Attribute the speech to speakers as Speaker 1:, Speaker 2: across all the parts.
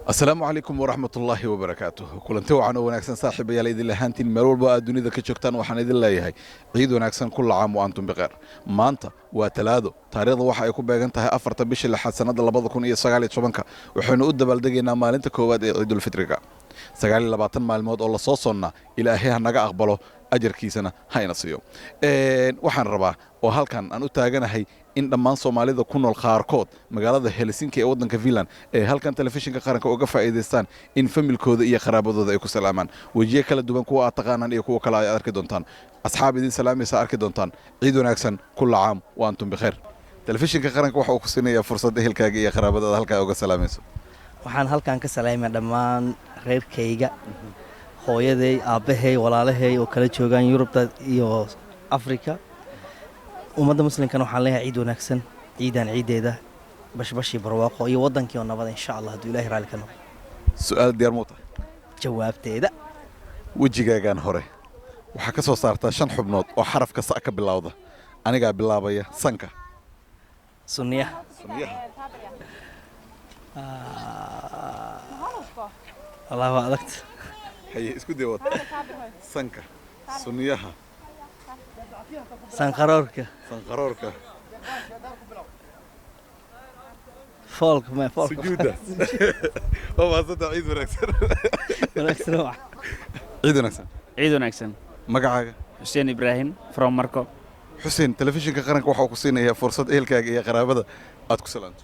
Speaker 1: السلام عليكم ورحمة الله وبركاته. كلنتي وعنا وناكسن صاحب يا ليدي لهانتين ملول بقى الدنيا كجوكتان وحنا دي الله يهي عيد وناكسن كل عام وأنتم بخير. مانتا وتلادو تاريخ waxa ay ku beegan tahay 4 bishii lixaad sanada 2019 waxaynu u dabaldegaynaa maalinta koowaad ee Ciidul Fitriga 29 maalmood oo la soo sonnaa Ilaahay ha naga aqbalo ajarkiisana hayna siiyo waxaan rabaa oo halkan aan u taaganahay in dhammaan Soomaalida ku nool qaarkood magaalada Helsinki ee wadanka Finland ee halkan telefishinka qaranka uga faa'iideystaan in familkooda iyo qaraabadooda ay ku salaamaan wajiye kala duwan kuwa aad taqaanaan iyo kuwa kale ay arki doontaan asxaab idin salaamaysa arki doontaan ciid wanaagsan kullu caam wa antum bikhair telefishinka qaranka waxa uu ku siinayaa fursad ehelkaaga iyo qaraabadaada halka uga salaamayso
Speaker 2: waxaan halkan ka salaamay dhammaan reerkayga hooyaday aabahay walaalahay oo kala joogan Yurubta iyo Afrika ummadda muslimkan waxaan leeyahay ciid wanaagsan ciidan ciideeda bashbashi barwaaqo iyo wadankii oo nabad insha Allah haduu Ilaahay raali ka noqdo
Speaker 1: su'aal diyaar muuta
Speaker 2: jawaabteeda
Speaker 1: wajigaagan hore waxa ka soo saartaa 5 xubnood oo xarafka sa ka bilowda aniga bilaabaya sanka
Speaker 2: sunniya الله أدركت
Speaker 1: هي اسكو ديوت سنكا سنيها
Speaker 2: سنقرورك فولك ما فولك
Speaker 1: سجودة هو صدق عيد ونكسر عيد ونكسر
Speaker 3: عيد ونكسر
Speaker 1: مقعاga
Speaker 3: حسين إبراهيم from Marco
Speaker 1: حسين تلفزيونka qaranka waxa uu ku siinayaa fursad ehelkaaga iyo qaraabada aad ku salaanto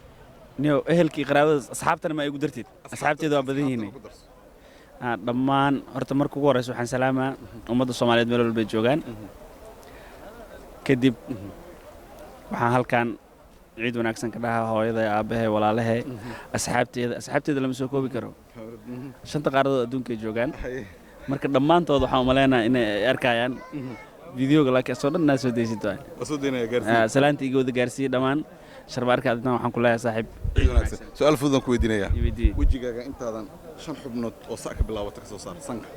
Speaker 3: نيو أهلكي قرابة أصحابتنا ما يقدر تيد أصحابتي ذو بديهني دمان هرت مركو ورا سبحان سلامة ومضى الصوماليات ملول البيت جوجان كدب وحان هل كان عيد وناكسن كلها هو إذا أبيه ولا له أصحابتي ذا لم يسوقوا بكرو شنت قارض دون كي جوجان مركب دمان توضح حوملنا إن أركايان فيديو قالك أصلا الناس ودي سيتوان
Speaker 1: أصدقنا يا جارسي
Speaker 3: سلامتي يقول جارسي دمان شربارك هذا waxaan ku leeyahay saaxiib
Speaker 1: su'aal fudan ku weydiinaya wajigaaga intaadan 5 xubnood oo saak bilaawata ka soo saar sanka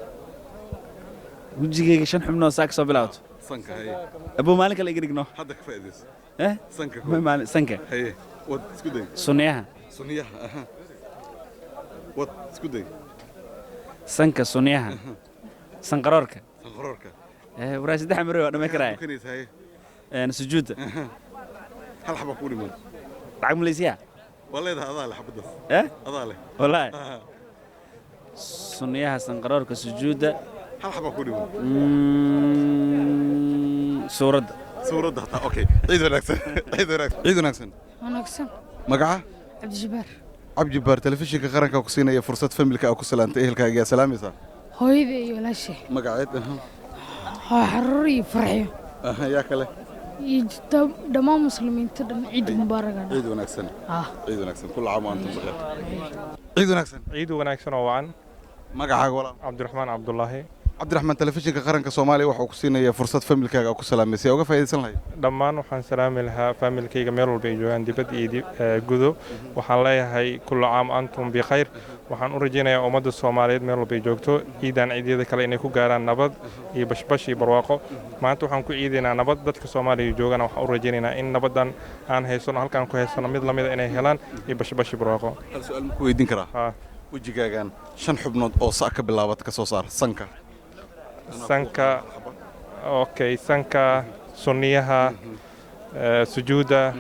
Speaker 3: wajigaaga 5 xubnood saak soo bilaawto
Speaker 1: sanka hay
Speaker 3: abo maalin kale igirigno
Speaker 1: hadda ka faa'iideys sanka
Speaker 3: ma maalin sanka
Speaker 1: hay wad isku day
Speaker 3: sunniyaha
Speaker 1: aha wad isku day
Speaker 3: sanka sunniyaha sanqaroorka waraas saddex mar oo dhamay karay
Speaker 1: kaniis hay
Speaker 3: sujuuda
Speaker 1: هل حبك قولي من
Speaker 3: رقم ماليزيا
Speaker 1: والله ده أضاله حبدس أضاله
Speaker 3: والله سنيها سنقرارك سجودة
Speaker 1: هل حبك قولي من سورة ده أوكي عيد ونكسن مقعة عبد الجبار تلفزيون كقرنك وكسينا يا فرصة فملك أو كسلان تأهلك يا سلام يا صاح
Speaker 4: هو يدي ولا شيء
Speaker 1: مقعد
Speaker 4: حروري فرحي
Speaker 1: يا كله
Speaker 4: دماء مسلمين تدن عيد مبارك
Speaker 1: عيد ونكسن عيد ونكسن كل عام وانتم بخير عيد ونكسن
Speaker 5: وعن
Speaker 1: مقعة ولا
Speaker 5: عبد الرحمن عبد الله
Speaker 1: تلفزيونka qaranka Soomaaliya waxa uu ku siinayaa fursad familkaaga ku salaamaysa uga faa'iideysan lahayd
Speaker 5: dhammaan waxaan salaami lahaa familkayga meel walba ay joogaan dibad iyo gudo waxaan leeyahay kullu caam antum bi khayr waxaan u rajaynayaa ummadda Soomaaliyeed meel walba ay joogto ciidan ciidada kale inay ku gaaraan nabad iyo bashbash iyo barwaaqo maanta waxaan ku ciideynaa nabad dadka Soomaaliyeed joogana waxaan u rajaynaynaa in nabadan aan haysano halkaan ku haysano mid lamid inay helaan iyo bashbash iyo barwaaqo
Speaker 1: hal su'aal ma ku weydiin karaa wajigaagan 5 xubnood oo saak ka bilaabata ka soo saar sanka
Speaker 5: اوكي سانكا سنيها سجودة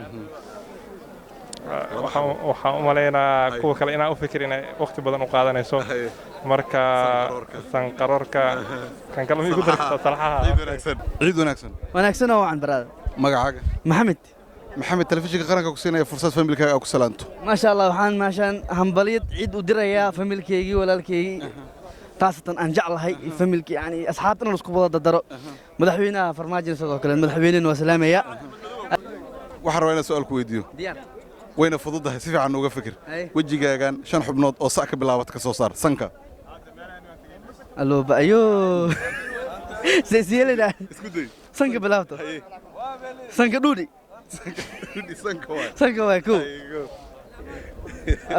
Speaker 5: waxaan u maleynaa kuwa kale inaan u fikir inay waqti badan u qaadanayso marka sanqaroorka kan kale migu dartaa salaxaha
Speaker 1: ciid wanaagsan
Speaker 2: oo aan barada
Speaker 1: magacaaga maxamed telefishinka qaranka ku siinaya fursad familkaaga ku salaanto
Speaker 2: ma sha Allah waxaan maashan hambaliyad ciid u dirayaa familkeygii walaalkeygii taasatan aan jeclahay familkii yani asxaabtana la isku wada daro madaxweynaha farmaajo sidoo kale madaxweynaha waa salaamaya
Speaker 1: waxa rabaa inaan su'aal ku weydiiyo wayna fududahay si fiican uga fikir wajigaagan 5 xubnood oo saak bilaawad ka soo saar sanka
Speaker 2: allo baayo seesiyelada
Speaker 1: isku day
Speaker 2: sanka bilaawto sanka dhudi sanka waa ko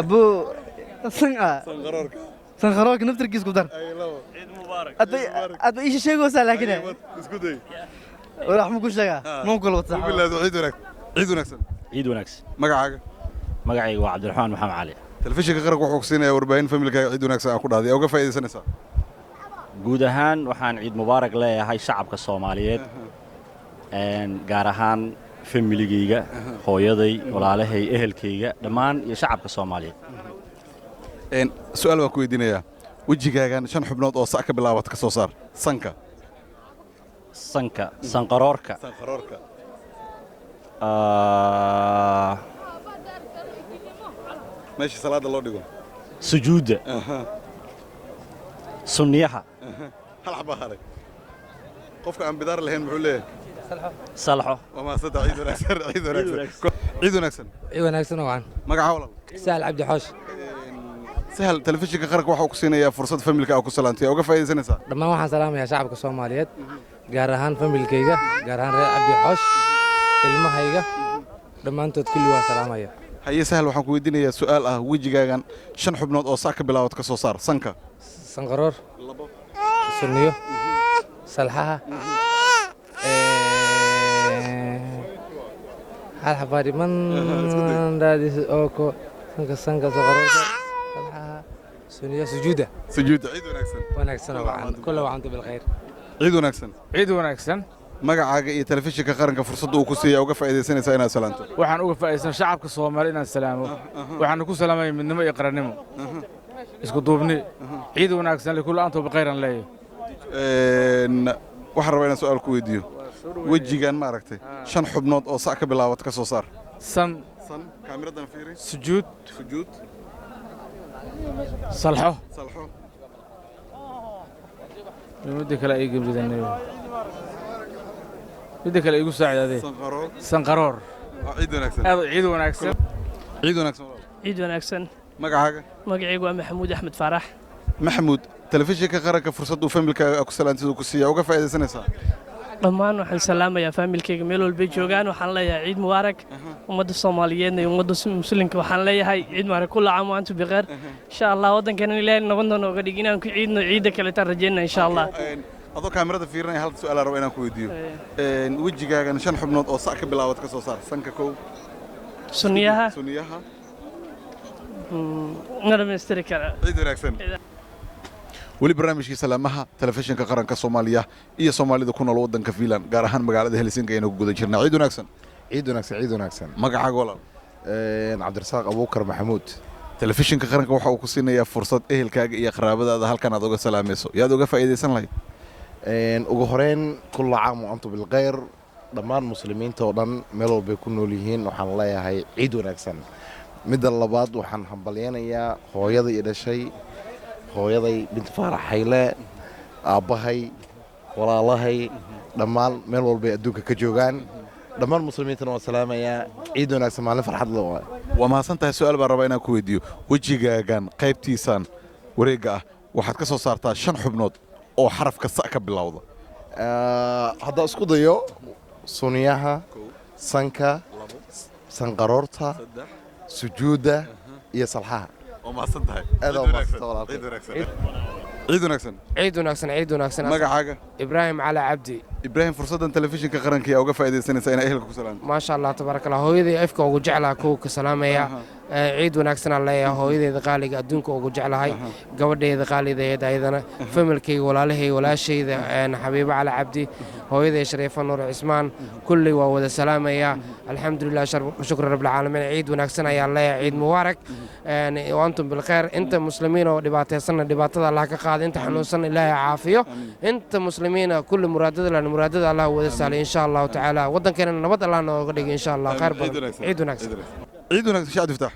Speaker 2: abo sanqaroorka سنخرج نفتر كيس كدر. عيد مبارك. أبى إيش شيء قوي سهل كده.
Speaker 1: اسكتي.
Speaker 2: وراح مكوش لقى. مو كله بتصح.
Speaker 1: بالله عيد ونكسن.
Speaker 6: عيد ونكسن.
Speaker 1: مقعة.
Speaker 6: مقعي وعبد الرحمن محمد علي.
Speaker 1: telefishinka qaranka wuxuu ku siinayaa warbaahin familkaaga ciid wanaagsan aan ku dhahday uga faa'iidaysanaysaa
Speaker 6: guud ahaan waxaan ciid mubaarak leeyahay shacabka Soomaaliyeed gaar ahaan familigayga hooyaday walaalahay ehelkayga dhammaan iyo shacabka Soomaaliyeed
Speaker 1: su'aal baan ku weydiinayaa wejigaagan 5 xubnood oo sac ka bilaabad ka soo saar sanka
Speaker 6: sanqaroorka
Speaker 1: meesha salaada loo dhigo
Speaker 6: sujuudda sunniyaha
Speaker 1: hal xaba haray qofka aan bidaar lahayn muxuu leeyahay
Speaker 6: salxo
Speaker 1: وما صدق عيد ونكسر عيد ونكسر عيد ونكسر
Speaker 7: عيد ونكسر وعن
Speaker 1: مقع ولا
Speaker 7: سهل عبد حوش
Speaker 1: سهل تلفزيون قرك waxa uu ku siinaya fursad familka ku salaantay uga faa'iideysanaysa
Speaker 7: dhammaan waxaan salaamayaa shacabka Soomaaliyeed gaar ahaan familkayga gaar ahaan reer Cabdi Xoosh ilmahayga dhammaantood kulli waan salaamayaa
Speaker 1: haye sahal waxaan ku weydiinayaa su'aal ah wejigaagan 5 xubnood oo sac ka bilaawad ka soo saar sanka
Speaker 7: sanqaroor sunniyo salxaha hal xabaari man daadis oo ko sanka sanqaroorka salxaha sunniyo sujuuda
Speaker 1: ciid
Speaker 7: wanaagsan kullu waantu bil khayr
Speaker 1: ciid wanaagsan magacaaga iyo telefishinka qaranka fursad uu ku siiyay uga faa'iideysanaysaa inaad salaanto
Speaker 8: waxaan uga faa'iideysan shacabka Soomaaliyeed inaan salaamo waxaan ku salaamay midnimo iyo qarannimo isku duubni ciid wanaagsan kullu aantu bil khayran leeyahay
Speaker 1: waxaan rabaa inaan su'aal ku weydiiyo wejigan ma aragtay 5 xubnood oo sac ka bilaawad ka soo saar
Speaker 8: san
Speaker 1: kaamiradan fiiri
Speaker 8: sujuud salxo midda kale ay gabdhadanay midda kale igu saaciday sanqaroor ciid wanaagsan
Speaker 9: magacaygu waa maxamuud axmed faarax
Speaker 1: maxamuud telefishinka qaranka fursad uu familkaaga ku salaantay ku siiya uga faa'iideysanaysaa
Speaker 9: dhammaan waxaan salaamayaa familkayga meel walba joogaan waxaan leeyahay ciid mubaarak ummadda Soomaaliyeed iyo ummadda muslimka waxaan leeyahay ciid mubaarak kullu caam wa antum bikhair insha Allah wadankan ilaahay nabad nooga dhig inaan ku ciidno ciida kale taan rajeynaa insha Allah
Speaker 1: adoo kaamirada fiirinaya hal su'aal rabo inaan ku weydiiyo wejigaagan 5 xubnood oo sac ka bilaawad ka soo saar sanka kow
Speaker 9: sunniyaha
Speaker 1: nadamestiri kara ciid wanaagsan weli barnaamijkii salaamaha telefishinka qaranka Soomaaliya iyo Soomaalida ku nool wadanka Finland gaar ahaan magaalada Helsinki aynu ku guda jirnaa ciid wanaagsan magacaaga walaal
Speaker 10: Cabdirasaaq Abuukar Maxamuud
Speaker 1: telefishinka qaranka waxa uu ku siinayaa fursad ehelkaaga iyo qaraabadaada halkan aad uga salaamayso yaad uga faa'iideysan lahayd
Speaker 10: ugu horeen kullu caam wa antum bil khayr dhammaan muslimiinta oo dhan meel walba ku nool yihiin waxaan leeyahay ciid wanaagsan midda labaad waxaan hambalyanayaa hooyada iyo dhashay hooyaday bint Faarax Hayle aabahay walaalahay dhammaan meel walba adduunka ka joogaan dhammaan muslimiintana waa salaamayaa ciid wanaagsan maalin farxad leh
Speaker 1: waa mahadsantahay su'aal baan rabaa inaan ku weydiiyo wejigaagan qaybtiisan wareegga ah waxaad ka soo saartaa 5 xubnood oo xarafka sa ka bilowda
Speaker 10: hadda isku dayo sunniyaha sanka sanqaroorta sujuuda iyo salxaha
Speaker 1: وما صدق عيد ونكسن مقعاقة
Speaker 7: إبراهيم على عبدي
Speaker 1: إبراهيم فرصة تلفزيون كقرنك يا وقف إذا سنة أهلك وسلام
Speaker 7: ما شاء الله تبارك الله هو إذا أفكا وجعلها كوك سلامية عيد ونكسن الله هو إذا قال أدونك وجعلها هاي قبل إذا قال إذا أيضا فملكي ولا له ولا شيء أنا حبيب على عبدي هو إذا شريف نور عثمان كل وهو سلامية الحمد لله شكر رب العالمين عيد ونكسن يا الله عيد مبارك وأنتم بالخير أنت مسلمين ودبعتي سنة دبعتي الله كقاعد أنت حنوصل الله عافية أنت مسلمين كل مرادد لنا مرادد الله ودسالي إن شاء الله تعالى وطن كان نبض الله نقدر إن شاء الله خير عيد ونكسن
Speaker 1: عيد ونكسن شاد يفتح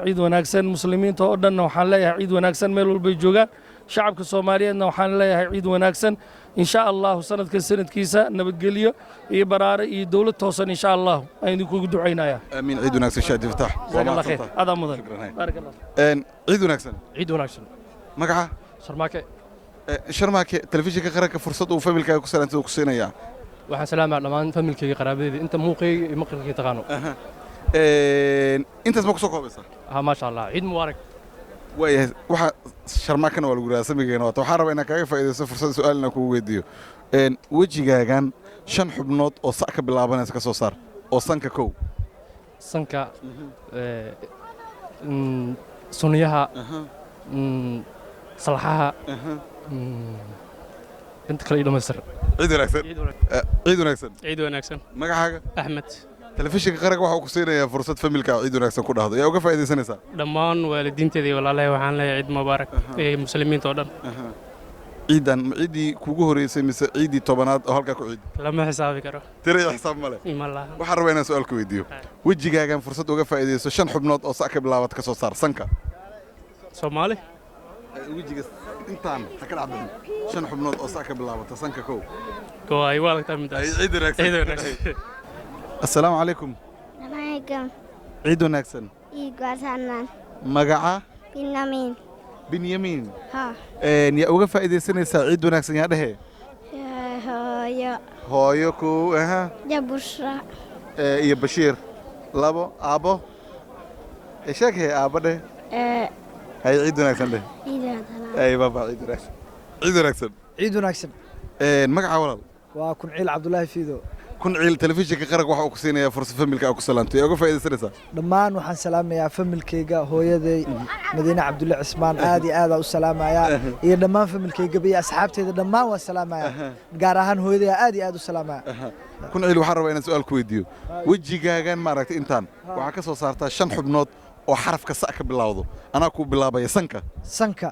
Speaker 11: عيد ونكسن مسلمين تودنا وحن لها عيد ونكسن ميلول بيجوجا شعبك الصومالي وحن لها عيد ونكسن إن شاء الله سنة كسنة كيسة نبتقليه برارة دولة توصل إن شاء الله أين يكون دعينا يا
Speaker 1: أمين عيد ونكسن شاد يفتح
Speaker 11: جزاك الله خير هذا مضر بارك الله
Speaker 1: عيد ونكسن مقعة شرماكي تلفزيون كقرنك فرصة وفاميلك كسلانتو كسينيا
Speaker 12: waxaan salaam dhammaan familkayga qaraabadeyda inta muuqayga iyo maqalkayga taqaano
Speaker 1: intaas ma ku soo koobaysaa
Speaker 12: ma sha Allah ciid mubaarak
Speaker 1: waayahay waxa sharmaakana waa lagu raasamigeena waxaan rabaa inaan kaaga faa'iideysto fursad su'aal inaan kugu weydiiyo wejigaagan 5 xubnood oo sac ka bilaabanaysa ka soo saar oo sanka kow
Speaker 12: sanka sunniyaha salaxaha inta kale ii dhammaystir
Speaker 1: ciid wanaagsan ciid wanaagsan
Speaker 13: ciid wanaagsan
Speaker 1: magacaaga
Speaker 13: axmed
Speaker 1: telefishinka qaranka waxa uu ku siinayaa fursad familka ciid wanaagsan ku dhahdo yaa uga faa'iidaysanaysaa
Speaker 13: dhammaan waalidiinteeda iyo walaalahay waxaan leeyahay ciid mubaarak ee muslimiinta oo dhan
Speaker 1: ciidan ma ciidii kugu horeysay mise ciidii tobanaad oo halkaa ku ciid
Speaker 13: lama xisaabi karo
Speaker 1: tiraya xisaab male
Speaker 13: ma laha
Speaker 1: waxaan rabaa inaan su'aal ku weydiiyo wejigaagan fursad uga faa'iidayso 5 xubnood oo sac ka bilaabad ka soo saar sanka
Speaker 13: Soomaali
Speaker 1: wejiga intaan ha ka dhacbin 5 xubnood oo sac ka bilaabata sanka kow
Speaker 13: ay waalagtaa midaas
Speaker 1: ciid wanaagsan assalaamu calaykum
Speaker 14: Waalaikum.
Speaker 1: ciid wanaagsan
Speaker 14: Ciid wanaagsan.
Speaker 1: magaca
Speaker 14: Binyamin.
Speaker 1: binyamin yaa uga faa'iidaysanaysaa ciid wanaagsan yaa dhehe
Speaker 14: Hooyo.
Speaker 1: hooyo kow
Speaker 14: Ya Bushra.
Speaker 1: iyo bashiir labo aabbo sheeg hee aabbo dheh hay ciid wanaagsan dheh
Speaker 14: Ciid wanaagsan.
Speaker 1: ay baba ciid wanaagsan ciid wanaagsan
Speaker 15: ciid wanaagsan
Speaker 1: magaca walaal
Speaker 15: waa Kunciil Cabdullaahi Fiido
Speaker 1: Kunciil telefishinka qaranka waxa uu ku siinayaa fursad familka aad ku salaanto yaa uga faa'iidaysanaysaa
Speaker 15: dhammaan waxaan salaamayaa familkayga hooyaday Madiina Cabdulle Cismaan aad iyo aad u salaamayaa iyo dhammaan familkayga iyo asxaabteyda dhammaan waa salaamayaa gaar ahaan hooyaday aad iyo aad u salaamayaa
Speaker 1: Kunciil waxaan rabaa inaan su'aal ku weydiiyo wejigaagan maaragtay intaan waxa ka soo saartaa 5 xubnood oo xarafka sa ka bilowdo anaa ku bilaabaya sanka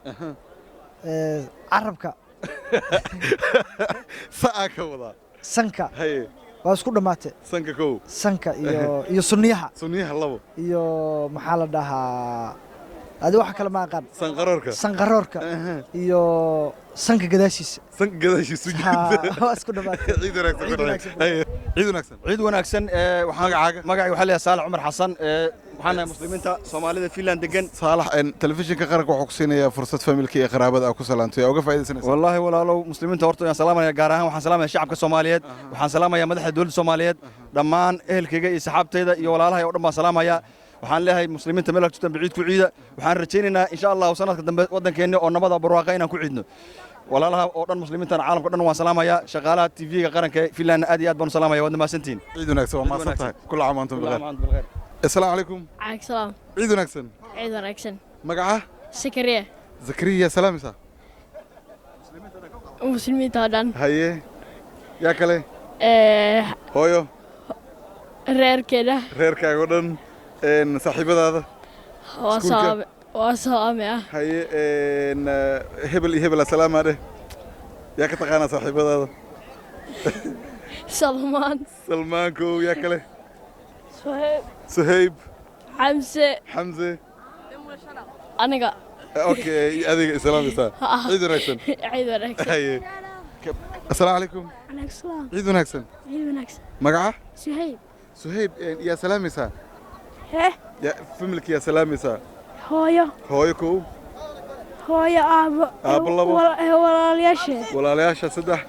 Speaker 15: carabka
Speaker 1: saa ka wada
Speaker 15: sanka
Speaker 1: haye
Speaker 15: waa isku dhamaatay
Speaker 1: sanka kow
Speaker 15: sanka iyo sunniyaha
Speaker 1: labo
Speaker 15: iyo maxaa la dhahaa adi wax kale ma aqaan sanqaroorka iyo sanka gadaashiisa waa isku dhamaatay
Speaker 1: ciid wanaagsan
Speaker 16: magacaaga waxaa leeyahay saalax cumar xasan waxaan nahay muslimiinta soomaalida Finland degan
Speaker 1: saalax telefishinka qaranka wuxuu ku siinayaa fursad familka iyo qaraabada aad ku salaanto yaa uga faa'iidaysanaysaa
Speaker 16: wallahi walaalow muslimiinta horta aan salaamaya gaar ahaan waxaan salaamayaa shacabka Soomaaliyeed waxaan salaamayaa madaxda dawladda Soomaaliyeed dhammaan ehelkayga iyo saxaabtayda iyo walaalahay oo dhan baan salaamayaa waxaan leeyahay muslimiinta meel kasta baciid ku ciida waxaan rajaynaynaa insha Allah sanadka dambe wadankeena oo nabada barwaaqo inaan ku ciidno walaalaha oo dhan muslimiinta caalamka dhan waan salaamayaa shaqaalaha TV-ga qaranka Finland aad iyo aad baan u salaamayaa waad mahadsantiin
Speaker 1: ciid wanaagsan waa mahadsantahay kullu caam antum bikhair السلام عليكم.
Speaker 17: عليكم السلام.
Speaker 1: عيد ونكسن.
Speaker 17: عيد ونكسن.
Speaker 1: مقعة؟
Speaker 17: زكريا.
Speaker 1: زكريا سلام يسا.
Speaker 17: مسلمين طبعا.
Speaker 1: هاي. يا كلي. هويو.
Speaker 17: رير كده.
Speaker 1: رير كاغودن ان صاحب هذا.
Speaker 17: وصام
Speaker 1: هاي ان هبل السلام عليه. يا كتقانا صاحب هذا. سلمان كو يا كلي. سهيب حمزة
Speaker 17: أنا
Speaker 1: أوكي هذه سلام يسا عيد ونكسن
Speaker 17: عيد ونكسن
Speaker 1: السلام عليكم
Speaker 17: عليكم السلام
Speaker 1: عيد ونكسن
Speaker 17: عيد ونكسن
Speaker 1: مقعة
Speaker 17: سهيب
Speaker 1: يا سلام يسا يا فملك يا سلام يسا هويكو
Speaker 17: هويا
Speaker 1: أب الله ولا لياشة صدح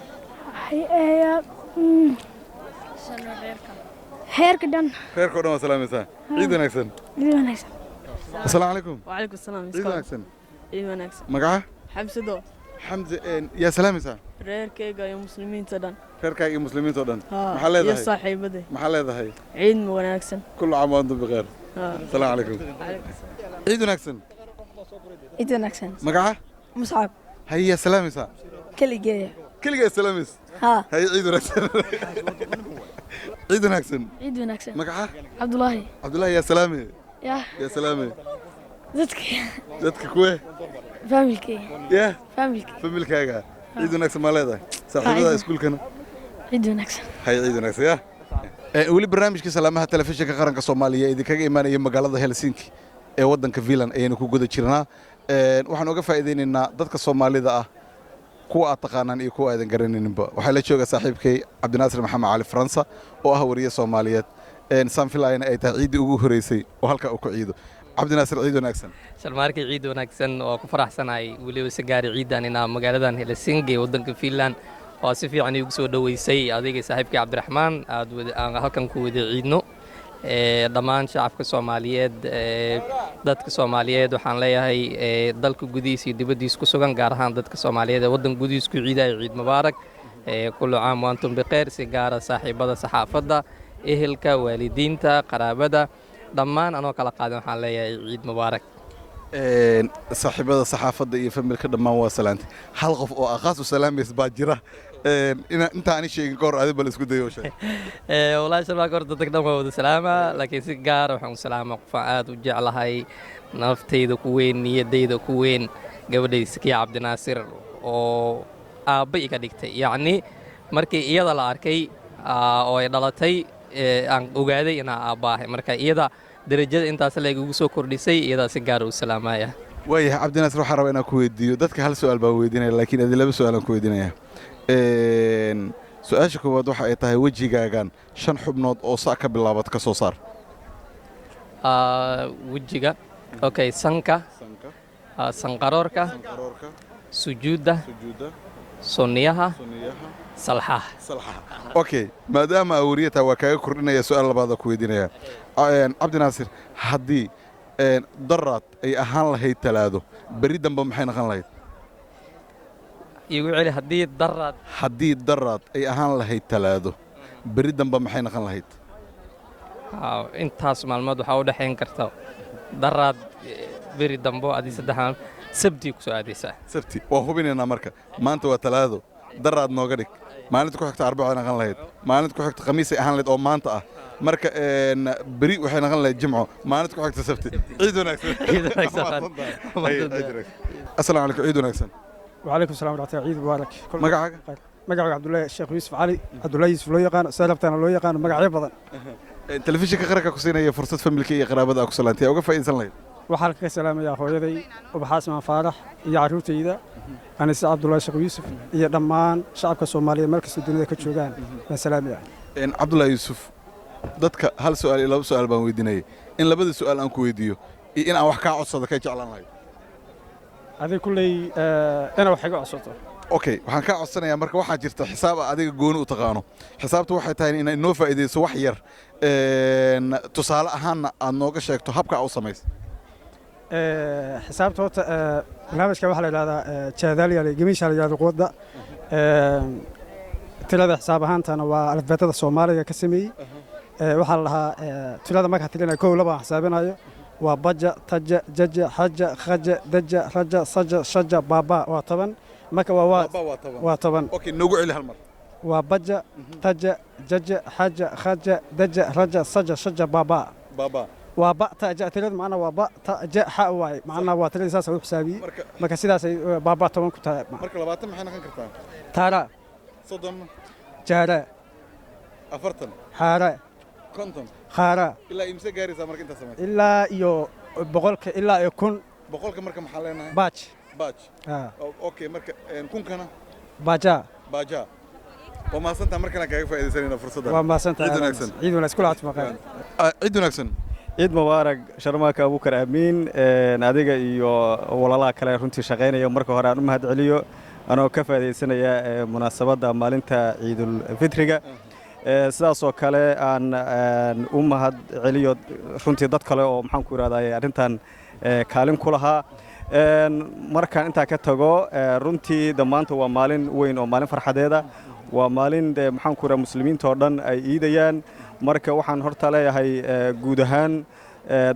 Speaker 17: خيرك دن
Speaker 1: خيرك ودن وسلام يسا عيد ونكسن
Speaker 17: عيد ونكسن
Speaker 1: السلام عليكم
Speaker 18: وعليكم السلام
Speaker 1: عيد ونكسن
Speaker 18: عيد ونكسن
Speaker 1: مقعة
Speaker 18: حمزة
Speaker 1: يا سلام يسا
Speaker 18: reerkayga iyo muslimiinta dhan
Speaker 1: reerkayga iyo muslimiinta dhan maxaa leedahay
Speaker 18: iyo saaxiibaday
Speaker 1: maxaa leedahay
Speaker 18: ciid wanaagsan
Speaker 1: kullu caam wa antum bikhair السلام عليكم عيد ونكسن
Speaker 17: عيد ونكسن
Speaker 1: مقعة
Speaker 17: مصعب
Speaker 1: هيا سلام يسا كلجة سلام يسا هيا عيد ونكسن عيد ونكسن
Speaker 17: عيد ونكسن
Speaker 1: مقعة
Speaker 17: عبد الله
Speaker 1: يا سلامي يا سلامي dadka kuwe familkaaga ciid wanaagsan ma leedahay saaxiibada iskuulkana
Speaker 17: ciid wanaagsan
Speaker 1: ciid wanaagsan ya weli barnaamijka salaamaha telefishinka qaranka Soomaaliya idinkaga imaanaya magaalada Helsinki ee wadanka Finland ayaynu ku guda jirnaa waxaan uga faa'iideynaynaa dadka Soomaalida ah kuwa aad taqaanaan iyo kuwa aadan garanayninba waxaa la jooga saaxiibkay Cabdinaasir Maxamed Cali Faransa oo ah wariye Soomaaliyeed saan filayna ay tahay ciidii ugu horeysay oo halka uu ku ciido cabdinaasir ciid wanaagsan
Speaker 19: salmaarkii ciid wanaagsan oo ku faraxsanahay waliba si gaar ah ciidan ina magaaladan Helsinki wadanka Finland oo si fiican igu soo dhaweysay adiga saaxiibkii Cabdiraxmaan aan halkan ku wada ciidno dhammaan shacabka Soomaaliyeed dadka Soomaaliyeed waxaan leeyahay dalka gudihiisa iyo dibadiisa ku sugan gaar ahaan dadka Soomaaliyeed wadanka gudihiisa ku ciiday ciid mubaarak kullu caam wa antum bikhair si gaar ah saaxiibada saxaafadda ehelka waalidiinta qaraabada dhammaan anoo kala qaadan waxaan leeyahay ciid mubaarak
Speaker 1: saaxiibada saxaafadda iyo familka dhammaan waa salaantay hal qof oo aqaas u salaamays baa jira intaani sheegin ka hor adiga bal isku dayo sheeg
Speaker 19: wallaahi shalba ka hor dadka dhan waa wada salaama laakiin si gaar waxaan u salaama qof aan aad u jeclahay naftayda ku weyn niyaddayda ku weyn gabadhay Sakiya Cabdinaasir oo aabba iga dhigtay yacni markii iyada la arkay oo ay dhalatay aan ogaaday inaan aabbaahay marka iyada darajada intaas la igu soo kordhisay iyada si gaar u salaamaya
Speaker 1: waayahay Cabdinaasir waxaan rabaa inaan ku weydiiyo dadka hal su'aal baan weydiinaya laakiin adii laba su'aal aan ku weydiinaya su-aasha koowaad waxa ay tahay wejigaagan 5 xubnood oo saa ka bilaabad ka soo saar
Speaker 19: wejiga okay sanka sanqaroorka sujuudda sunniyaha salxaha
Speaker 1: okay maadaama awriyata waa kaaga kordhinaya su'aal labaad ku weydiinaya Cabdinaasir haddii daraad ay ahaan lahayd talaado bari dambe maxay noqon lahayd
Speaker 19: igu celi haddii daraad
Speaker 1: ay ahaan lahayd talaado bari dambe maxay noqon lahayd
Speaker 19: intaas maalmood waxaa u dhaxayn karta daraad beri dambo adii saddexaan sabti ku soo aadaysaa
Speaker 1: sabti waa hubinaynaa marka maanta waa talaado daraad nooga dhig maalinta ku xigta arbaco ay noqon lahayd maalinta ku xigta khamiis ay ahaan lahayd oo maanta ah marka beri waxay noqon lahayd jimco maalinta ku xigta sabti ciid wanaagsan assalaamu calaykum ciid wanaagsan
Speaker 20: وعليكم السلام ورحمة الله عيد مبارك
Speaker 1: مقعك
Speaker 20: مقعك عبد الله الشيخ يوسف علي عبد الله يوسف لو يقان سالفتنا لو يقان مقعي بدن
Speaker 1: تلفزيونka qaranka ku siinaya fursad familka iyo qaraabada ku salaantay uga faa'iideysan lahayd
Speaker 20: waxaan ka salaamayaa hooyaday ubaxaas ma faarax iyo caruurtayda anas Abdullah Sheekh Yusuf iyo dhammaan shacabka Soomaaliyeed markasta dunida ka joogaan waan salaamayaa
Speaker 1: Abdullah Yusuf dadka hal su'aal iyo laba su'aal baan weydiinayay in labada su'aal aan ku weydiiyo iyo in aan wax ka codsado ka jeclaan lahayd
Speaker 20: adii kulay ana wax iga codsato
Speaker 1: okay waxaan ka codsanayaa marka waxaa jirta xisaab adiga gooni u taqaano xisaabtu waxay tahay in noo faa'iideyso wax yar tusaale ahaanna aad nooga sheegto habka aad u samayso
Speaker 20: xisaabta horta barnaamijka waxaa la yidhahdaa jaadaaliya gemiisha la yidhahdo quwadda tirada xisaab ahaantana waa alifbeetada Soomaaliga ka sameeyey waxaa la dhahaa tirada marka tirina kow laba xisaabinayo waa baja taja jaja haja khaja daja raja saja shaja baba waa 10 marka waa 10
Speaker 1: okay noogu celi hal mar
Speaker 20: waa baja taja jaja haja khaja daja raja saja shaja baba waa ba taja tirada macna waa ba taja ha waay macna waa tirada saas u xisaabiye marka sidaas ay baba 10 ku tahay
Speaker 1: marka 20 maxay noqon kartaa
Speaker 20: taara
Speaker 1: 30
Speaker 20: jaara
Speaker 1: 40
Speaker 20: haara
Speaker 1: konton
Speaker 20: khara
Speaker 1: ilaa imse gaaraysa marka inta sameeyay
Speaker 20: ilaa iyo boqolka ilaa iyo kun
Speaker 1: boqolka marka maxaa leenahay
Speaker 20: baaj
Speaker 1: okay marka kunkana
Speaker 20: baja
Speaker 1: waa maasanta markana kaaga faa'iideysanayna fursadda
Speaker 20: waa maasanta ciid wanaagsan kula caafimaad
Speaker 1: ciid wanaagsan
Speaker 21: ciid mubaarak sharmaaka Abuukar Amiin adiga iyo walaalaha kale runtii shaqeynaya marka hore aan u mahad celiyo anoo ka faa'iideysanaya munaasabadda maalinta ciidul fitriga sidaas oo kale aan u mahad celiyo runtii dad kale oo maxaan ku yiraahdaa arrintan kaalin ku lahaa markaan intaa ka tago runtii dhammaantood waa maalin weyn oo maalin farxadeeda waa maalin maxaan ku yiraahdaa muslimiinta oo dhan ay iidayaan marka waxaan horta leeyahay guud ahaan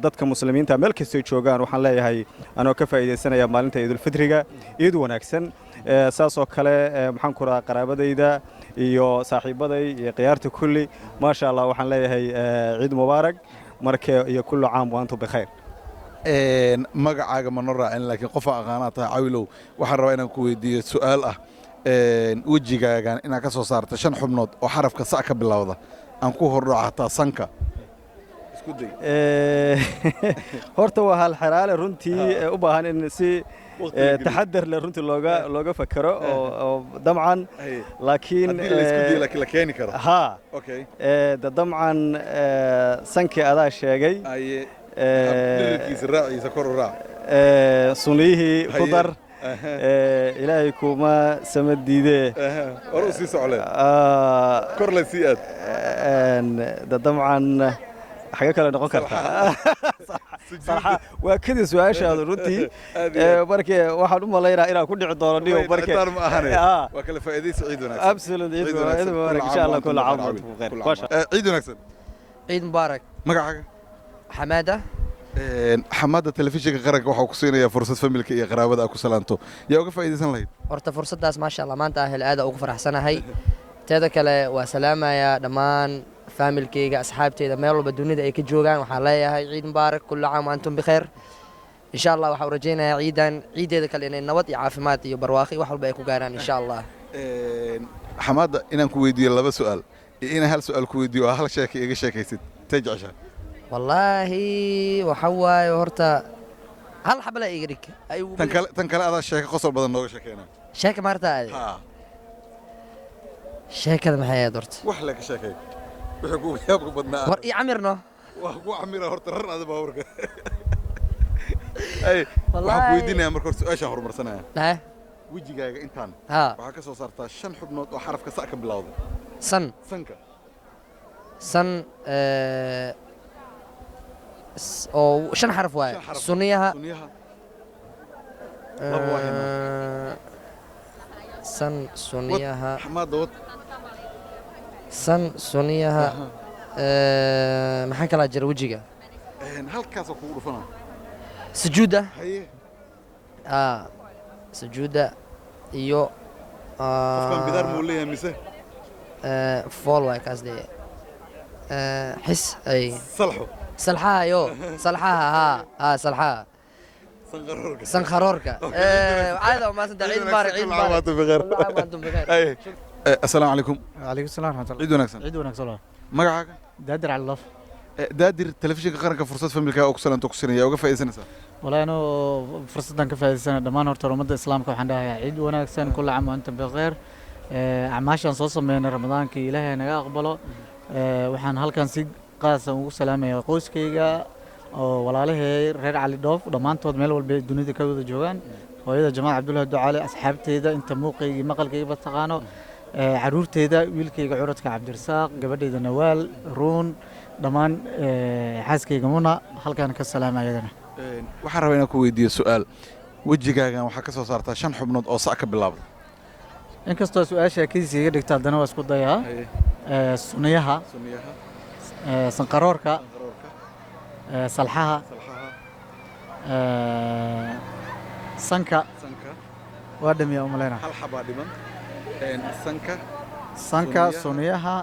Speaker 21: dadka muslimiinta meel kasta joogaan waxaan leeyahay anoo ka faa'iideysanaya maalinta ciidul fitriga ciid wanaagsan saas oo kale maxaan ku yiraahdaa qaraabadayda iyo saaxiibaday iyo qiyaarta kulli ma sha Allah waxaan leeyahay ciid mubaarak marka iyo kullu caam wa antum bikhair
Speaker 1: magacaaga ma noo raacin laakiin qof aqaana tahay cawilow waxaan rabaa inaan ku weydiiyo su'aal ah wejigaagan inaad ka soo saarto 5 xubnood oo xarafka sa ka bilowda aan ku hordhacataa sanka isku day
Speaker 21: horta waa hal xiraale runtii u baahan in si taxadar la runtii looga fakaro oo dabcan laakiin
Speaker 1: la keeni karo
Speaker 21: ha okay dabcan sanki adaa sheegay
Speaker 1: dirkiisa raaciisa kor u raac
Speaker 21: sunihii ku dar ilaahay kuma samadiide
Speaker 1: hor u sii socleen kor la sii aad
Speaker 21: dabcan حاجة كلا نقول كرتا صراحة وكذا سؤال شاذ رنتي بركة واحد الله يرى إلى كل عطارني وبركة
Speaker 1: وكل فائدة سعيد ونكسب
Speaker 21: أبسل عيد مبارك إن شاء الله كل عام وأنتم بخير
Speaker 1: عيد ونكسب
Speaker 22: عيد مبارك
Speaker 1: مقعد
Speaker 22: حمادة
Speaker 1: xamaada telefishinka qaranka waxaa ku siinayaa fursad familka iyo qaraabada aad ku salaanto yaa uga faa'iidaysan lahayd
Speaker 3: horta fursaddaas maasha allah maanta ahel aad ugu faraxsanahay teeda kale waa salaamayaa dhammaan faamilkayga asxaabteyda meel walba dunida ay ka joogaan waxaan leeyahay ciid mubaarak kullu caam wa antum bikheer insha allah waxaan rajaynayaa ciideeda kale inay nabad iyo caafimaad iyo barwaaqi wax walba ay ku gaaraan insha allah
Speaker 1: xamaada inaan ku weydiiyo laba su'aal iyo inaan hal su'aal ku weydiiyo oo hal sheeka iga sheekaysid tay jeceshaa
Speaker 3: wallaahi waxa waaye horta hal xabala iga dhig
Speaker 1: tan kale adaa sheeko qosol badan nooga sheekeyna
Speaker 3: sheeka maarta aadi sheekada maxay ahayd horta
Speaker 1: wax laga sheekay wixii kugu yaabka badnaa
Speaker 3: war ii camirno
Speaker 1: waa ku camira horta rar ada baaburka waxaan ku weydiinayaa marka horta su-aashaan horumarsanaya wejigaaga intaan waxaa ka soo saartaa 5 xubnood oo xarafka sa ka bilowda sanka
Speaker 3: oo 5 xaraf waaye sunniyaha sunniyaha sunniyaha maxaa kala jira wejiga
Speaker 1: halkaas kugu dhufana
Speaker 3: sujuuda sujuuda iyo
Speaker 1: qofkan bidaar muu leeyahay mise
Speaker 3: fool waay kaas dee xis ay salxaha yo salxaha salxaha sanqaroorka caada ma santa ciid baarak
Speaker 1: antum bikhair assalaamu calaykum
Speaker 22: وعليكم السلام ورحمة الله
Speaker 1: ciid wanaagsan
Speaker 22: ciid wanaagsan
Speaker 1: magacaaga
Speaker 22: daadir cali laf
Speaker 1: daadir telefishinka qaranka fursad familka oo ku salaanto ku siinaya uga faa'iidaysanaysaa
Speaker 22: والله أنا فرصة كفاية دمان هرت رمضان الإسلام كوحنا عيد وناكسن كل عام وأنتم بخير عماشان صوصا من رمضان كي إلهي أنا أقبله وحن هالكان سيد قاسم وسلامة قوس كيجا ولا له غير على الضوف دمان تود ميل والدنيا كود جوان وإذا جماعة عبد الله الدعاء أصحابتي إذا أنت موقي مقل كي بتقانو عرورتي إذا ويلكي عورتك عبد الرزاق قبل إذا نوال رون دمان حاسكي جمونا هالكان كسلامة يدنا
Speaker 1: waxaan rabaa inaan ku weydiiyo su'aal wejigaagan waxaa ka soo saartaa 5 xubnood oo sac ka bilaabda
Speaker 22: inkastoo su'aasha kiisi iga dhigta haddana waa isku dayaa sunniyaha sanqaroorka salxaha sanka waa dhamiya u malaynaa
Speaker 1: hal xabaa dhiman
Speaker 22: sanka sunniyaha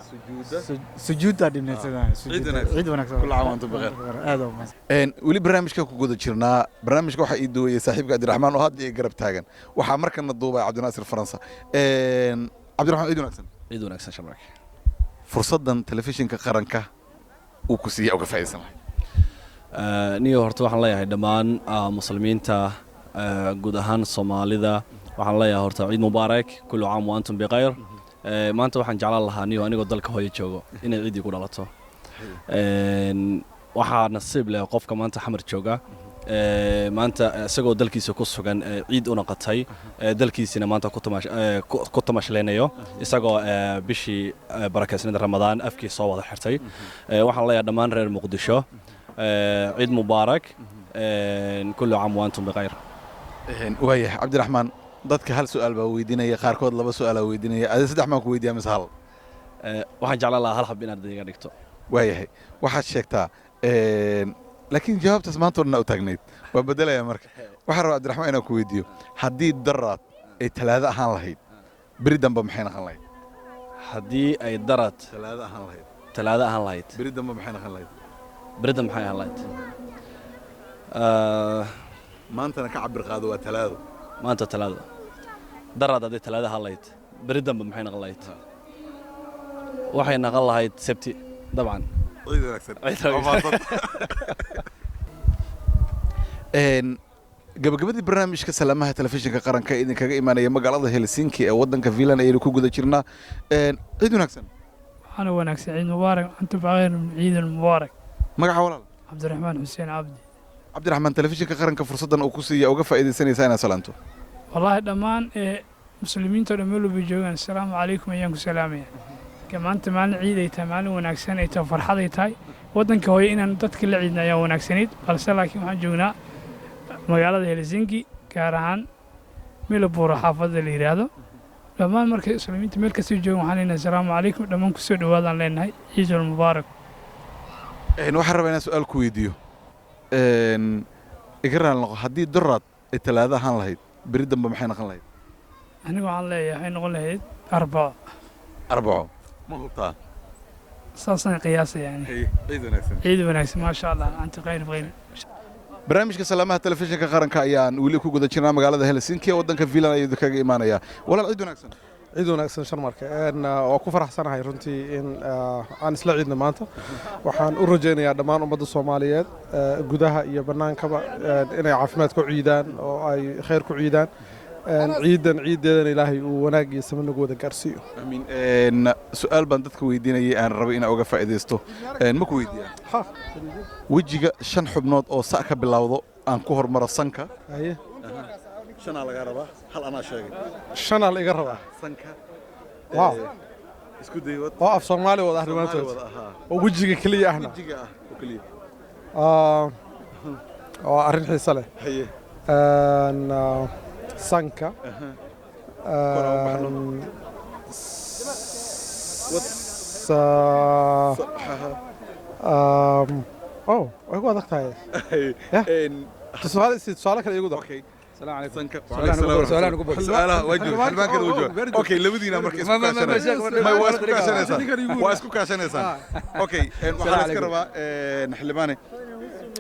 Speaker 22: sujuudda dhimnaysadaan ciid wanaagsan
Speaker 1: kullu caam antum bikhair
Speaker 22: aad u mahadsan
Speaker 1: weli barnaamijka ku guda jirnaa barnaamijka waxa ii duwayay saaxiibka Cabdiraxmaan oo hadda ay garab taagan waxa markana duubay Cabdinaasir Faransa Cabdiraxmaan ciid wanaagsan shabrak fursadan telefishinka qaranka uu ku siiyay uga faa'iidaysan
Speaker 6: niyo horta waxaan leeyahay dhammaan muslimiinta guud ahaan Soomaalida waxaan leeyahay horta ciid mubaarak kullu caam wa antum bikhair maanta waxaan jeclaan lahaa niyo anigoo dalka hooyo joogo inay ciidii ku dhalato waxaa nasiib leh qofka maanta xamar jooga maanta isagoo dalkiisa ku sugan ciid una qatay dalkiisina maanta ku tamashlaynayo isagoo bishii barakaysnida ramadaan afkii soo wada xirtay waxaan leeyahay dhammaan reer muqdisho ciid mubaarak kullu caam wa antum bikhair
Speaker 1: waayahay Cabdiraxmaan dadka hal su'aal baa weydiinaya qaarkood laba su'aal aa weydiinaya adiga saddex maan ku weydiiyaa mise hal
Speaker 6: waxaan jeclaan lahaa hal xab inaad iga dhigto
Speaker 1: waayahay waxaad sheegtaa laakiin jawaabtaas maanta oo dhan u taagnayd waa bedelaya marka waxaan rabaa Cabdiraxmaan inaan ku weydiiyo haddii daraad ay talaado ahaan lahayd beri dambe maxay noqon lahayd
Speaker 6: haddii ay darad talaado ahaan lahayd
Speaker 1: beri dambe maxay noqon lahayd
Speaker 6: beri dambe maxay ahaan lahayd
Speaker 1: maantana ka cabir qaado waa talaado
Speaker 6: maanta talaado darad haddii talaado ahaan lahayd beri dambe maxay noqon lahayd waxay noqon lahayd sabti dabcan
Speaker 1: ciid wanaagsan gabagabadii barnaamijka salaamaha telefishinka qaranka idinkaga imaanaya magaalada Helsinki ee wadanka Finland ayaynu ku guda jirnaa ciid wanaagsan
Speaker 23: waxaana wanaagsan ciid mubaarak anta baqayr ciid mubaarak
Speaker 1: magaca walaal
Speaker 23: Cabdiraxmaan Xuseen Cabdi
Speaker 1: Cabdiraxmaan telefishinka qaranka fursadan uu ku siiyay uga faa'iideysanaysaa inaad salaanto
Speaker 23: wallahi dhammaan muslimiinta oo meel walba joogaan assalaamu calaykum ayaan ku salaamaya maanta maalin ciid ay tahay maalin wanaagsan ay tahay farxad ay tahay wadanka hooyo inaan dadka la ciidna ayaa wanaagsanayd balse laakiin waxaan joognaa magaalada Helsinki gaar ahaan Milabura xaafadda la yiraahdo dhammaan markay muslimiinta meel kasta joogaan waxaan leenahay assalaamu calaykum dhammaan ku soo dhawaadaan leenahay ciid mubaarak
Speaker 1: waxaan rabaa inaan su'aal ku weydiiyo iga raali noqo haddii duraad ay talaado ahaan lahayd beri dambe maxay noqon lahayd
Speaker 23: anigu waxaan leeyahay waxay noqon lahayd arbaco
Speaker 1: ma hubtaa
Speaker 23: saasaan qiyaasa yani ciid wanaagsan maasha allah anti khayr
Speaker 1: barnaamijka salaamaha telefishinka qaranka ayaan weli ku guda jirnaa magaalada Helsinki ee waddanka Finland ayuu kaga imaanaya walaal ciid wanaagsan
Speaker 2: sharmarka waa ku faraxsanahay runtii in aan isla ciidna maanta waxaan u rajaynayaa dhammaan ummadda Soomaaliyeed gudaha iyo banaankaba inay caafimaad ku ciidaan oo ay khayr ku ciidaan ciideedana ilaahay uu wanaag iyo samad nagu wada gaarsiiyo
Speaker 1: amiin su'aal baan dadka weydiinayay aan rabay inaan uga faa'iideysto ma ku weydiiyaa wejiga 5 xubnood oo sa ka bilowdo aan ku hormaro sanka شنو على قربة؟ هل أنا شايف؟
Speaker 2: شنو على قربة؟
Speaker 1: سنكا.
Speaker 2: واو.
Speaker 1: اسكو ديوت.
Speaker 2: واقف صومالي وضح لي ما تقول. ووجهك كلية إحنا.
Speaker 1: وجهك وكلية.
Speaker 2: أرين حصله.
Speaker 1: هي.
Speaker 2: سنكا. أوه أقوى ضغط هاي. سؤالك اللي يقول.
Speaker 1: أوكي. السلام عليكم. سؤالها وجه حلمان كده وجه. أوكي لبدينا مركز. ما واسكو كاشان إنسان. أوكي. وحنا نذكرها نحلماني.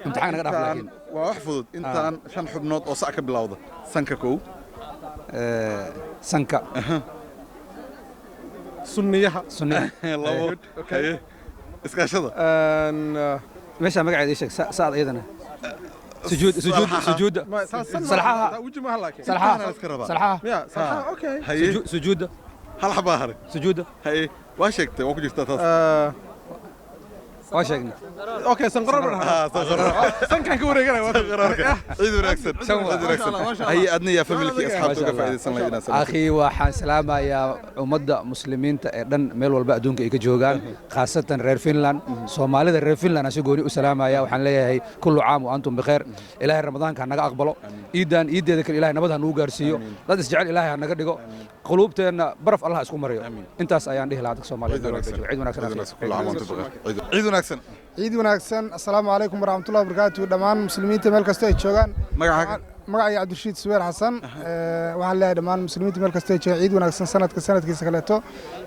Speaker 4: امتحان قرأ لكن.
Speaker 1: وأحفظ أنت عشان حب نوت أو صعك بالعوضة. سنكا كو.
Speaker 4: سنكا.
Speaker 2: سنيها.
Speaker 1: الله. أوكي. إسكاش هذا.
Speaker 4: ماشي ما قاعد يشك ساعد أيضا. سجود صلحها
Speaker 2: وجه ما هلاك
Speaker 4: صلحها
Speaker 2: اوكي
Speaker 4: سجود
Speaker 1: هل حباهر
Speaker 4: سجود
Speaker 1: هي واشكت وكو جرت
Speaker 4: واشكنا
Speaker 2: اوكي سنقرر سنكان كوريغنا
Speaker 1: عيد وناكسن هي ادني يا فاميلكي اصحابتك فايديسان لينا
Speaker 4: اخي waxaan salaamayaa ummadda muslimiinta ee dhan meel walba adduunka ay ka joogaan khaasatan reer Finland Soomaalida reer Finland asoo gooni u salaamaya waxaan leeyahay kullu caam wa antum bikhair ilaahay ramadaanka naga aqbalo iideeda kale ilaahay nabad ha noo gaarsiiyo dad isjecel ilaahay ha naga dhigo quluubteena baraf Allah isku mariyo intaas ayaan dhihi lahaa dadka Soomaalida ciid
Speaker 1: wanaagsan
Speaker 2: ciid wanaagsan assalaamu calaykum waraxmatullahi wabarakaatuh dhammaan muslimiinta meel kasta ay joogaan magacayga cabdirashiid suweer xasan waxaan leeyahay dhammaan muslimiinta meel kasta ay joogaan ciid wanaagsan sanadkiisa kaleeto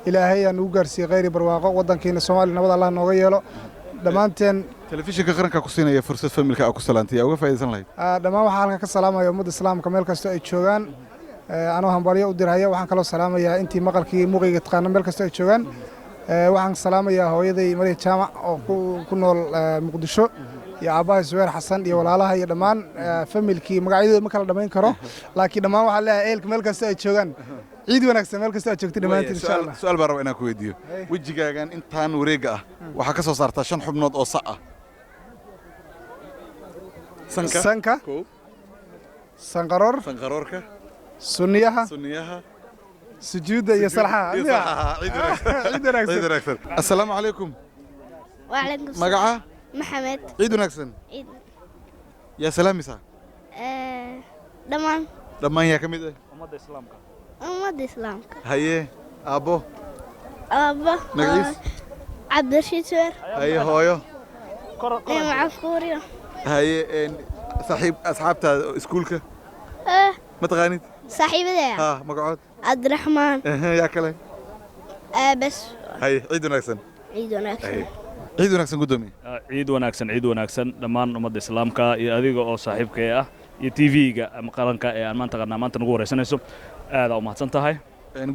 Speaker 2: ilaahay aan ugu gaarsiiyey khayr iyo barwaaqo waddankeena Soomaaliya nabad Allah nooga yeelo dhammaanteen
Speaker 1: telefishinka qaranka ku siinaya fursad familka ku salaantay uga faa'iideysan lahayd
Speaker 2: dhammaan waxaan halka ka salaamayaa ummadda islaamka meel kasta ay joogaan anoo hambalyo u diraya waxaan kaloo salaamayaa intii maqalkii muuqayga taqaana meel kasta ay joogaan waxaan salaamayaa hooyaday Maryam Jaamac oo ku nool Muqdisho iyo aabahay Suweer Xasan iyo walaalaha iyo dhammaan familkii magacyadooda ma kala dhamayn karo laakiin dhammaan waxaan leeyahay eelka meel kasta ay joogaan ciid wanaagsan meel kasta aad joogtid dhammaantiin insha Allah
Speaker 1: su'aal baan rabaa inaan ku weydiiyo wajigaagan intaan wareega ah waxa ka soo saartaa 5 xubnood oo sac ah
Speaker 2: sanka sanqaroorka sunniyaha سجودة يا صراحة
Speaker 1: عيد وناكسن السلام عليكم
Speaker 14: وعليكم السلام
Speaker 1: مقعة
Speaker 14: محمد
Speaker 1: عيد وناكسن
Speaker 14: عيد
Speaker 1: يا سلام يسا
Speaker 14: دمان
Speaker 1: يا كميدة
Speaker 14: أمد إسلامك
Speaker 1: هيا أبو
Speaker 14: نقيس عبد الرشيد سوير
Speaker 1: هيا هويو
Speaker 14: نعم عفوريو
Speaker 1: هيا صاحب أصحابتا سكولك ما تغانيت
Speaker 14: صاحبي
Speaker 1: ها مقعود
Speaker 14: عبد الرحمن
Speaker 1: يا كلام
Speaker 14: بس
Speaker 1: هاي عيد وناكسن عيد وناكسن قدومي
Speaker 5: عيد وناكسن دمان ummadda islaamka iyo adiga oo saaxiibkay ah iyo TV-ga ama qaranka ee aan maanta nagu wareysanayso aad u mahadsan tahay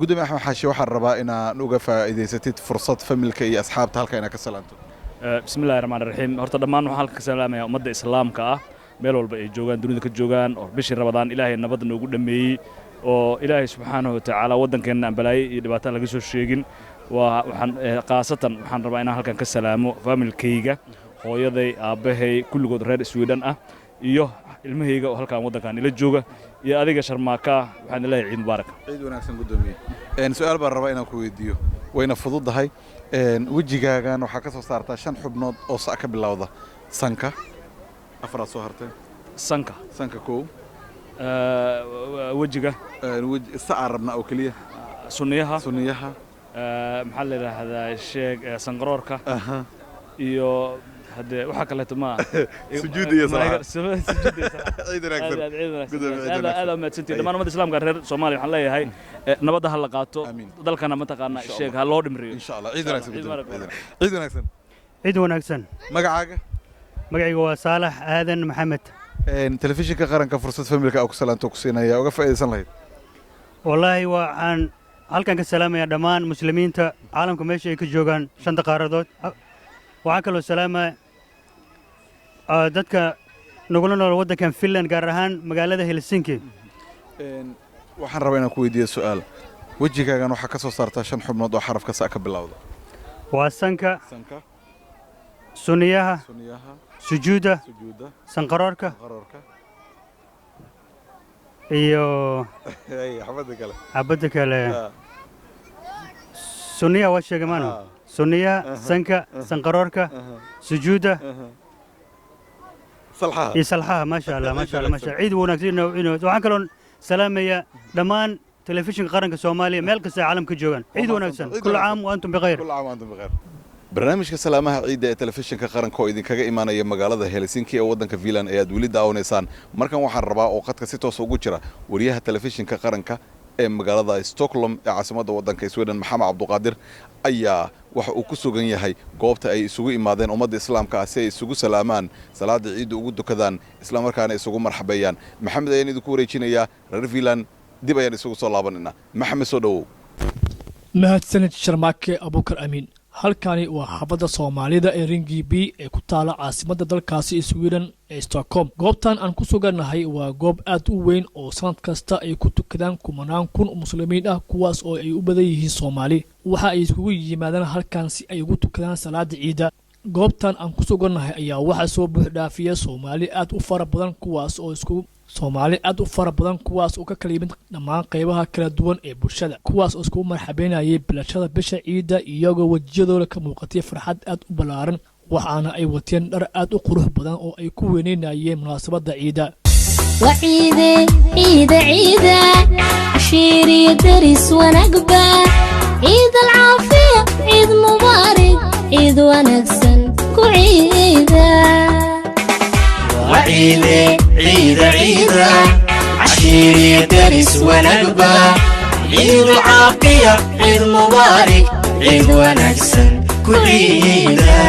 Speaker 1: gudoomiye Axmed Xaashi waxaan rabaa inaan uga faa'iideysatid fursad familka iyo asxaabta halka inaad ka salaanto
Speaker 5: bismillaahir rahmaanir rahiim horta dhammaan waxaan halka ka salaamayaa ummadda islaamka ah meel walba ay joogaan dunida ka joogaan oo bishii Ramadaan ilaahay nabad noogu dhameeyay oo ilaahay subxaanahu wa ta'ala waddankeena aan balaayo iyo dhibaato laga soo sheegin waxaan qaasatan waxaan rabaa inaan halkan ka salaamo familkayga hooyaday aabahay kulligood reer Sweden ah iyo ilmahayga oo halkan waddankan ila jooga iyo adiga Sharmaaka waxaan leeyahay ciid mubaarak
Speaker 1: ciid wanaagsan gudoomiye su'aal baan rabaa inaan ku weydiiyo wayna fududahay wajigaagan waxa ka soo saartaa 5 xubnood oo sac ka bilowda sanka afraad soo hartay sanka koo
Speaker 5: wajiga
Speaker 1: saca rabna oo kaliya
Speaker 5: sunniyaha
Speaker 1: maxaa
Speaker 5: la yiraahdaa sheeg sanqaroorka iyo هذا وحكى له ما
Speaker 1: سجود يا صلاة
Speaker 5: سجود
Speaker 1: عيد ونكسن
Speaker 5: هذا ما تسنتي لما نمد الإسلام قال رير سومالي waxaan leeyahay nabadda hal la qaato dalkana ma taqaana sheeg ha loo dhimriyo
Speaker 1: insha Allah ciid wanaagsan
Speaker 8: ciid wanaagsan
Speaker 1: magacaaga
Speaker 8: magacaygu waa Saalax Aadan Maxamed
Speaker 1: telefishinka qaranka fursad familka ku salaanto ku siinaya uga faa'iideysan lahayd
Speaker 8: wallahi waxaan halkan ka salaamayaa dhammaan muslimiinta caalamka meesha ay ka joogaan shanta qaaradood waxaan kaloo salaamayaa dadka nagula nool waddankan Finland gaar ahaan magaalada Helsinki
Speaker 1: waxaan rabaa inaan ku weydiiyo su'aal wajigaagan waxa ka soo saartaa 5 xubnood oo xarafka sa ka bilowda
Speaker 8: waa sanka suniyaha sujuuda sanqaroorka iyo xabadda kale suniyaha waa sheegay maano suniyaha sanka sanqaroorka sujuuda iyo salxaha maasha Allah ciid wanaagsan waxaan kaloo salaamayaa dhammaan telefishinka qaranka Soomaaliya meel kasta caalamka joogan ciid wanaagsan kullu caam wa antum bikhayr
Speaker 1: barnaamijka salaamaha ciidda ee telefishinka qaranka oo idinkaga imaanaya magaalada Helsinki ee waddanka Finland ayaad weli daawaneysaan markan waxaan rabaa oo qadka si toos ugu jira wariyaha telefishinka qaranka ee magaalada Stockholm ee caasimadda waddanka Sweden Maxamed Cabduqaadir ayaa waxa uu ku sugan yahay goobta ay isugu imaadeen ummadda islaamka ah si ay isugu salaamaan salaada ciidda ugu dukadaan isla markaana isugu marxabeeyaan maxamed ayaan idinku wareejinayaa reer Finland dib ayaan isugu soo laabanayna maxamed soo dhawow
Speaker 9: mahadsanid Sharmaake Abubakar Amiin halkani waa xaafadda Soomaalida ee Rinkeby ee ku taala caasimadda dalkaasi Sweden ee Stockholm goobtan aan ku sugannahay waa goob aad u weyn oo sanad kasta ay ku tukadaan kumanaan kun muslimiin ah kuwaas oo ay u badan yihiin Soomaali waxa ay isugu yimaadaan halkan si ay ugu tukadaan salaada ciida goobtan aan ku sugannahay ayaa waxa soo buux dhaafiya Soomaali aad u fara badan kuwaas oo ka kala yimid dhammaan qaybaha kala duwan ee bulshada kuwaas oo isku marxabeynayay bilashada bisha ciida iyagoo wajiyadooda ka muuqatay farxad aad u ballaaran waxaana ay wateen dhar aad u qurux badan oo ay ku weyneynayeen munaasabadda ciida
Speaker 10: وعيدة عيدة عيدة عشيري درس ونقبة عيد العافية عيد مبارك عيد ونكسن كعيدة
Speaker 24: وعيدة عيدة عيدة عشيري درس ونقبة عيد العافية عيد مبارك عيد ونكسن كعيدة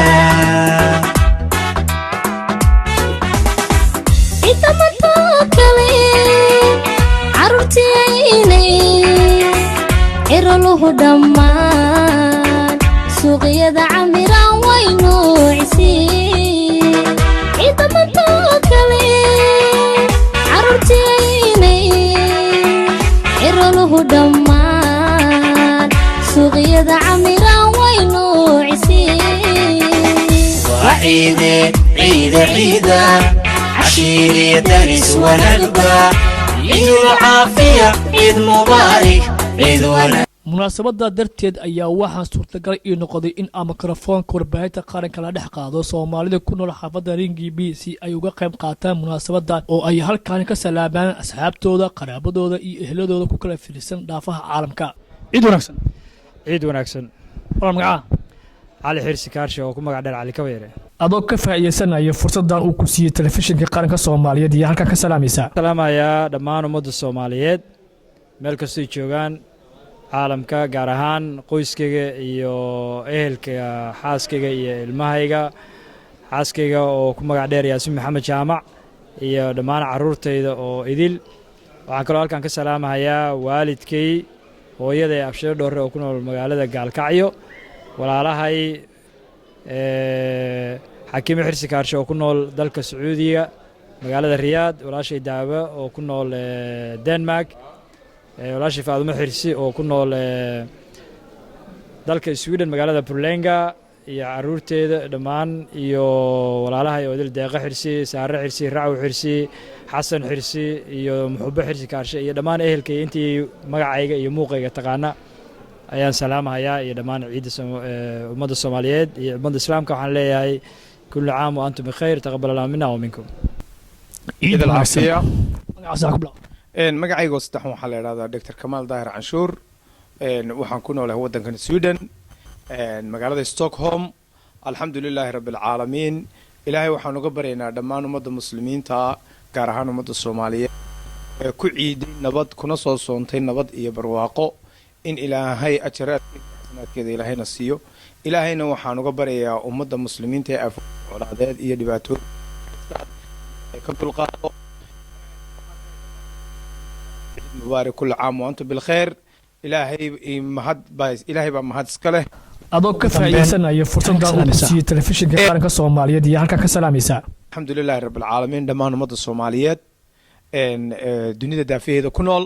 Speaker 10: عرلوه دمان سوقيا عميران وينو عسين عيدا متوكلي عررتيني عرلوه دمان سوقيا عميران وينو عسين
Speaker 24: وعيدة عيدة عيدة عشيري درس ونقبة عيد العافية عيد مبارك عيد ونكسن
Speaker 9: munaasabada darteed ayaa waxaa suurtagal ii noqday in aan mikrofoonka warbaahinta qaranka la dhex qaado Soomaalida ku nool xaafadda Rinkeby si ay uga qayb qaataan munaasabada oo ay halkaan ka salaamaan asxaabtooda qaraabadooda iyo ehladooda ku kala fiirsan dhaafaha caalamka
Speaker 25: ciid wanaagsan walaal magaca cali xirsi kaarshe oo ku magac dheer cali kaweere
Speaker 9: adoo ka faa'iideysanaya fursadan uu ku siiyay telefishinka qaranka Soomaaliyeed iyo halkaan ka salaamaysa
Speaker 25: salaamaya dhammaan ummadda Soomaaliyeed meel kasta ay joogaan caalamka gaar ahaan qoyskayga iyo ehelkayga xaaskayga iyo ilmahayga xaaskayga oo ku magac dheer Yaasiin Maxamed Jaamac iyo dhammaan carruurtayda oo idil waxaan kaloo halkaan ka salaamayaa waalidkay hooyaday Abshir Dhoore oo ku nool magaalada Gaalkacyo walaalahay Xakiim Xirsi Kaarshe oo ku nool dalka Sacuudiga magaalada Riyaad walaashay Daawa oo ku nool Denmark walaashay Faadumo Xirsi oo ku nool dalka Sweden magaalada Burlenga iyo carruurteeda dhammaan iyo walaalahay oo Deeqa Xirsi Saare Xirsi Raaw Xirsi Xasan Xirsi iyo Muxubbo Xirsi Kaarshe iyo dhammaan ehelkay intii magacayga iyo muuqayga taqaana ayaan salaamayaa iyo dhammaan ciidda ummadda Soomaaliyeed iyo ummadda Islaamka waxaan leeyahay kullu caam wa antum bikhayr taqabbal Allahu minna wa minkum
Speaker 26: ciid العافية magacayga saddexan waxaa la yidhahdaa Dr. Kamaal Daahir Canshuur waxaan ku noolahay waddankan Sweden magaalada Stockholm alxamdulilaahi rabbilcaalamiin ilaahay waxaan uga baryaynaa dhammaan ummadda muslimiinta gaar ahaan ummadda soomaaliyeed ee ku ciiday nabad kuna soo soontay nabad iyo barwaaqo in ilaahay ajaraadkeeda ilaahayna siiyo ilaahayna waxaan uga baryayaa ummadda muslimiinta ee colaadeed iyo dhibaatooyin ka dulqaado mubaarak kulli caam wa antum bilkhayr ilaahay baa mahad iska leh
Speaker 9: adoo ka faa'iideysanayo fursadda uu siiyey telefishinka qaranka Soomaaliyeed iyo halka ka salaamaysa
Speaker 26: alxamdulilaahi rabbil caalamiin dhammaan ummadda Soomaaliyeed dunida daafaheeda ku nool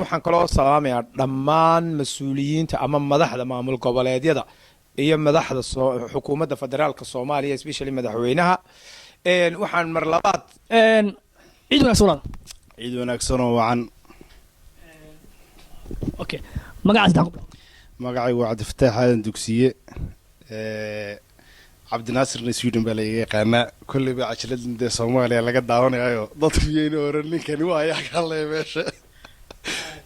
Speaker 26: waxaan kaloo salaamayaa dhammaan mas'uuliyiinta ama madaxda maamul goboleedyada iyo madaxda xukuumadda federaalka Soomaaliya especially madaxweynaha waxaan mar labaad
Speaker 7: ciid wanaagsan oo wacan
Speaker 9: okay magacaygu
Speaker 7: waa cabdifataax aadan dugsiye cabdinaasirna sweden baa laga yaqaanaa kolleyba cajiladinde soomaaliya laga daawanayo dadku yeyna oran ninkani waa ayaa ka hadlaya meesha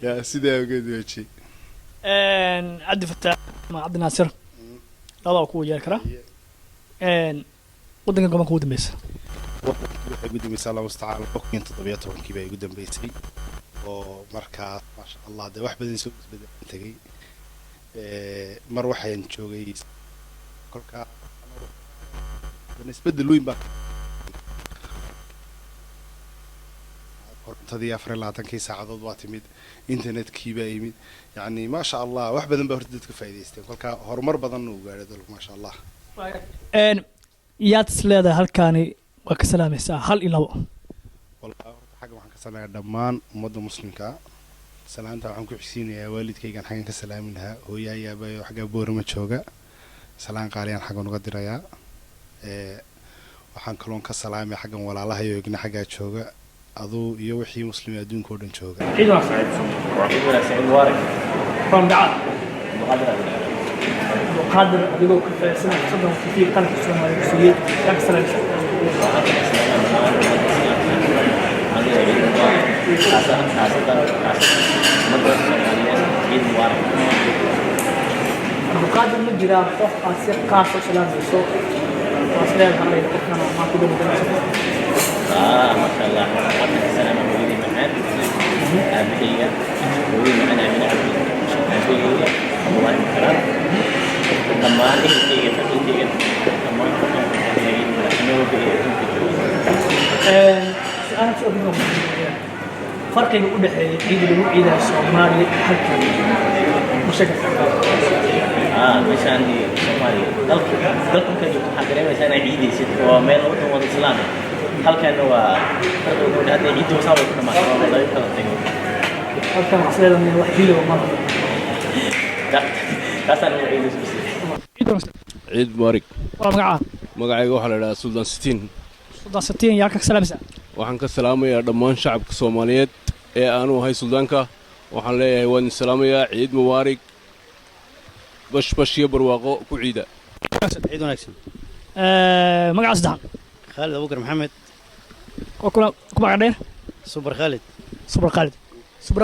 Speaker 7: yaa sidaa awgeed weji
Speaker 9: cabdifataax ma cabdinaasir labada ku yeer kara wadanka gobolka ugu dambaysa
Speaker 7: waxay ugu dambaysaa allah mustacaan 17 baa ugu dambaysay oo markaa maasha allah de wax badan soo isbedelay tagay mar waxaan joogay kolka isbedel weyn baa kortadii 24 saacadood waa timid internetkii baa yimid yani maasha allah wax badan baa horta dadka faa'iideysteen kolka horumar badan uu gaaray dalku maasha allah
Speaker 9: yaad isleedahay halkaani waa ka salaamaysaa hal iyo labo
Speaker 7: wallahi xagga waxaan ka salaamayaa dhammaan ummadda muslimka salaanta waxaan ku xisiinayaa waalidkaygan xaggan ka salaamin lahaa hooyayaabayo xagga boorama jooga salaan qaaliyaan xaggan uga dirayaa waxaan kaloon ka salaamay xaggan walaalahayo igna xaggaa jooga aduu iyo wixii muslimiin adduunka oo dhan jooga
Speaker 11: ciid waa saciid mubarak
Speaker 9: قادر أديكو كفاية صدق في قلب السومالي السوري أكثر قادر من جرا خوف قاسي قاس وسلام يسوع وسلام عليه وكنا ما كنا
Speaker 11: ما شاء الله وقت السلام عليكم معنا أبهية ومعنا من أبهية الله يكرم dhammaan intiga dhammaan
Speaker 9: farqiga u dhaxeeya ciid lagu ciidaha Soomaaliya halkan
Speaker 11: meeshaan Soomaaliya dalka ka jooga waxaa dareemaysaa inay ciidaysid waa meel wada islaam halkan waa farqiga u dhaxeeya ciid oo sabab ka maaha oo laga kala tago
Speaker 9: halkan asleedan wax hilo ma
Speaker 11: taasaan u ciidaysid
Speaker 12: ciid mubarak
Speaker 9: magaca
Speaker 12: magacayga waxaa la yidhahaa suldaan sitiin
Speaker 9: yaa ka salaamaysaa
Speaker 12: waxaan ka salaamayaa dhammaan shacabka Soomaaliyeed ee aanu ahay suldaanka waxaan leeyahay waan salaamayaa ciid mubaarak bash iyo barwaaqo ku ciida
Speaker 13: ciid wanaagsan
Speaker 9: magaca saddexan
Speaker 13: Khalid Abuukar Maxamed
Speaker 9: oo ku magac dheer Super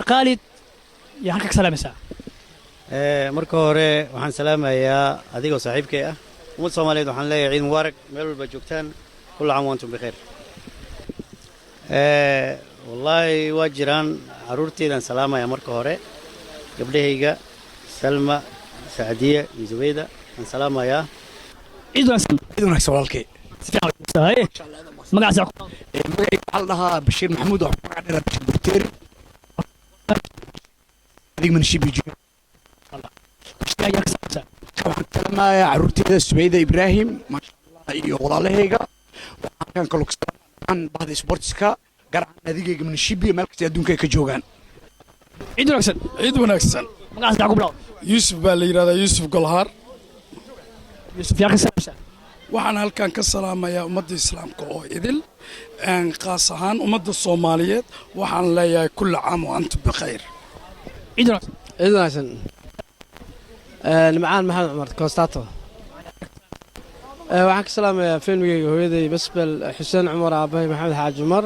Speaker 9: Khalid yaa ka salaamaysaa
Speaker 13: marka hore waxaan salaamayaa adigoo saaxiibkay ah ummadda Soomaaliyeed waxaan leeyahay ciid mubaarak meel walba joogtaan kullu caam wa antum bikhair wallahi waa jiraan caruurteedan salaamaya marka hore gabdhahayga Salma Saadiya iyo Zubayda aan salaamayaa
Speaker 9: ciid wanaagsan walaalkay magaca
Speaker 15: waxaa la dhahaa Bashiir Maxamuud oo magac dheer Bashiir Burteeri adigman shibiji waxaan talamayaa caruurteeda Subayda Ibraahim maasha Allah iyo walaalahayga waxaan kan kala kusaan bahda sportska gaar ahaan adigayga manshibi meel kasta adduunka ka joogaan
Speaker 9: ciid wanaagsan magaca saddexan ku bilow
Speaker 15: Yusuf baa la yiraahdaa Yusuf Golhar
Speaker 9: yaa ka salaamaysaa
Speaker 15: waxaan halkan ka salaamayaa ummadda islaamka oo idil qaas ahaan ummadda Soomaaliyeed waxaan leeyahay kullu caam wa antum bikhair
Speaker 9: ciid wanaagsan
Speaker 16: nimcaan maxamed cumar koostato waxaan ka salaamayaa filmigayga hooyaday basbel xuseen cumar aabahay maxamed xaaji cumar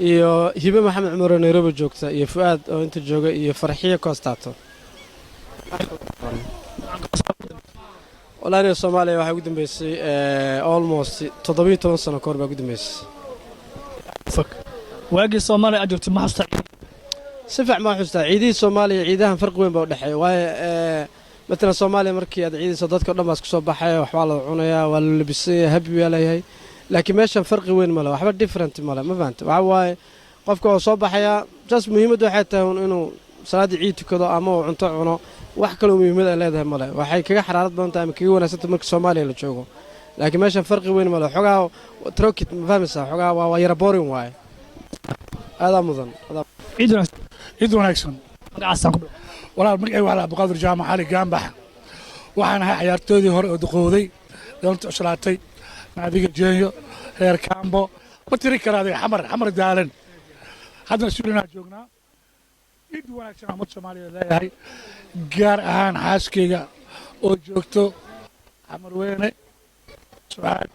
Speaker 16: iyo hibe maxamed cumar oo nairobi joogta iyo fu'aad oo inta jooga iyo farxiyo koostato walaaliya soomaaliya waxay ugu dambeysay almost 17 sano kahor baa ugu dambeysay
Speaker 9: waagii soomaaliya aad joogtay ma xustaa
Speaker 16: si fiican ma xustaa ciidihii soomaaliya ciidahan farqi weyn baa u dhexeeya waayo مثلا Soomaaliya markii aad ciidayso dadka dhan baa isku soo baxay waxba la cunayaa waa la labisay habi waa leeyahay laakiin meeshan farqi weyn ma leh waxba different ma leh ma fahanto waxa waaye qofka oo soo baxaya just muhiimadu waxay tahay inuu salaadii ciid tukado ama uu cunto cuno wax kale oo muhiimad ay leedahay ma leh waxay kaga xaraarad badan tahay ama kaga wanaagsan tahay marka Soomaaliya la joogo laakiin meeshan farqi weyn ma leh xogaa trokit ma fahmaysaa xogaa waa yara boring waaye هذا مضن
Speaker 3: عيد وناكسون والله مرقي وعلى أبو قادر جامع حالي جامبح وحنا هاي عيارتودي هور دقودي دولت أشراتي ناديك جيو هير كامبو وتريك هذا حمر دالن هذا سولنا جوجنا عيد وناكسون عمود سوماليا لا هاي جار أهان حاسكيجا أو جوكتو حمر وينه سؤال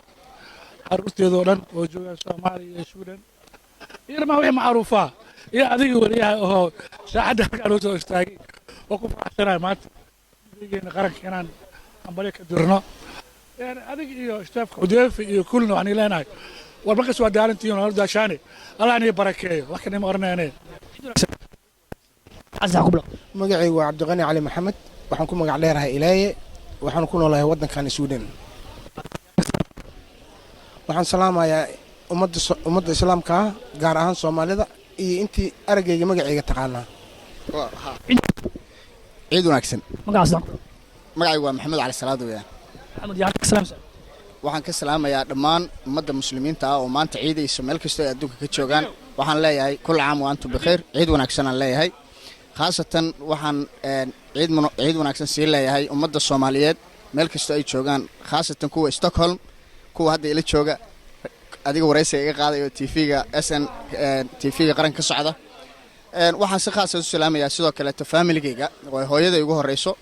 Speaker 3: عروستي دولن أو جوجا سوماليا شودن يرمى وين معروفة يا أذيك وليها هو ساعدها كانوا توستاقي وقف عشرة مات يجينا غرق كنان أمبارك درنا يعني أذيك يو استاف وديف يكلنا عني لنا والبقى سوى دارن تيون هذا داشاني الله أني بركة لكن ما قرنا أنا
Speaker 2: مقعي وعبد الغني علي محمد وحنكون مقع ليرها إلهي وحنكون والله ودنا كان السودان وحن سلامة يا ummadda islaamka gaar ahaan Soomaalida iyo intii aragayga magacayga taqaana
Speaker 17: ciid wanaagsan magacaygu waa maxamed cali salaado weeyaan
Speaker 9: maxamed yaa ka salaamsan
Speaker 17: waxaan ka salaamayaa dhammaan ummadda muslimiinta ah oo maanta ciidayso meel kasta ay adduunka ka joogaan waxaan leeyahay kul caam wa antum bikhair ciid wanaagsan aan leeyahay khaasatan waxaan ciid wanaagsan sii leeyahay ummadda Soomaaliyeed meel kasta ay joogaan khaasatan kuwa Stockholm kuwa hadda ila jooga adiga wareysiga iga qaadayo TV-ga SN TV-ga qaran ka socda waxaan si khaas ah u salaamayaa sidoo kale family-gayga oo hooyaday ugu horeyso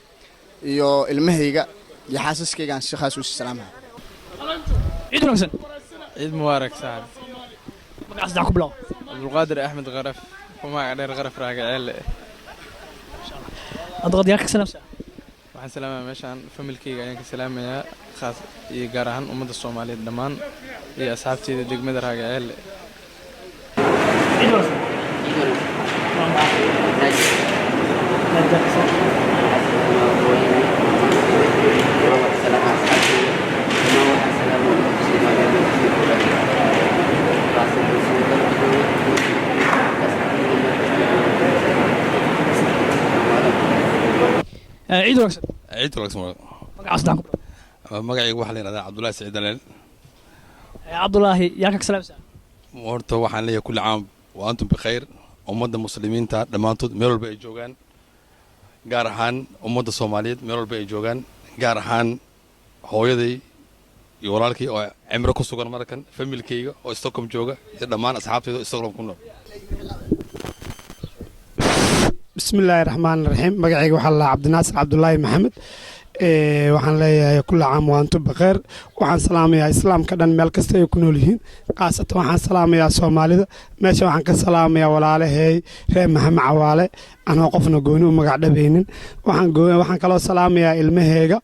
Speaker 17: iyo ilmahayga iyo xaasaskayga aan si khaas u salaamahay
Speaker 9: ciid wanaagsan
Speaker 18: ciid mubaarak saaxiib
Speaker 9: magacaas daa ku bilow
Speaker 18: Abdulqaadir Axmed Qaraf kuma dheer Qaraf raagaceel
Speaker 9: adqad yaa ka salaamsan
Speaker 18: waxaan salaamayaa meeshaan family-kayga ayaan ka salaamayaa khaas iyo gaar ahaan ummadda Soomaaliyeed dhammaan iyo asxaabteeda degmada raagaceel
Speaker 9: عيد وقت
Speaker 19: عيد وقت
Speaker 9: magacaas daa ku bilow
Speaker 19: magacaygu waxa la yiraahdaa Cabdullaahi Saciid Daleel
Speaker 9: عبد الله يا كك سلام
Speaker 19: horta waxaan leeyahay kulli caam wa antum bikhair ummadda muslimiinta dhamaantood meel walba ay joogaan gaar ahaan ummadda Soomaaliyeed meel walba ay joogaan gaar ahaan hooyaday iyo walaalkay oo cimro ku sugan markan familkayga oo Stockholm jooga iyo dhammaan asxaabtayda oo Stockholm ku nool
Speaker 20: bismillaahi raxmaani raxiim magacayga waxa la Cabdinaasir Cabdullaahi Maxamed waxaan leeyahay kulli caam wa antum bikhair waxaan salaamayaa islaamka dhan meel kasta ay ku nool yihiin qaasatan waxaan salaamayaa Soomaalida meesha waxaan ka salaamayaa walaalahay reer Maxamed Cawaale anoo qofna gooni u magac dhabaynin waxaan kaloo salaamayaa ilmahayga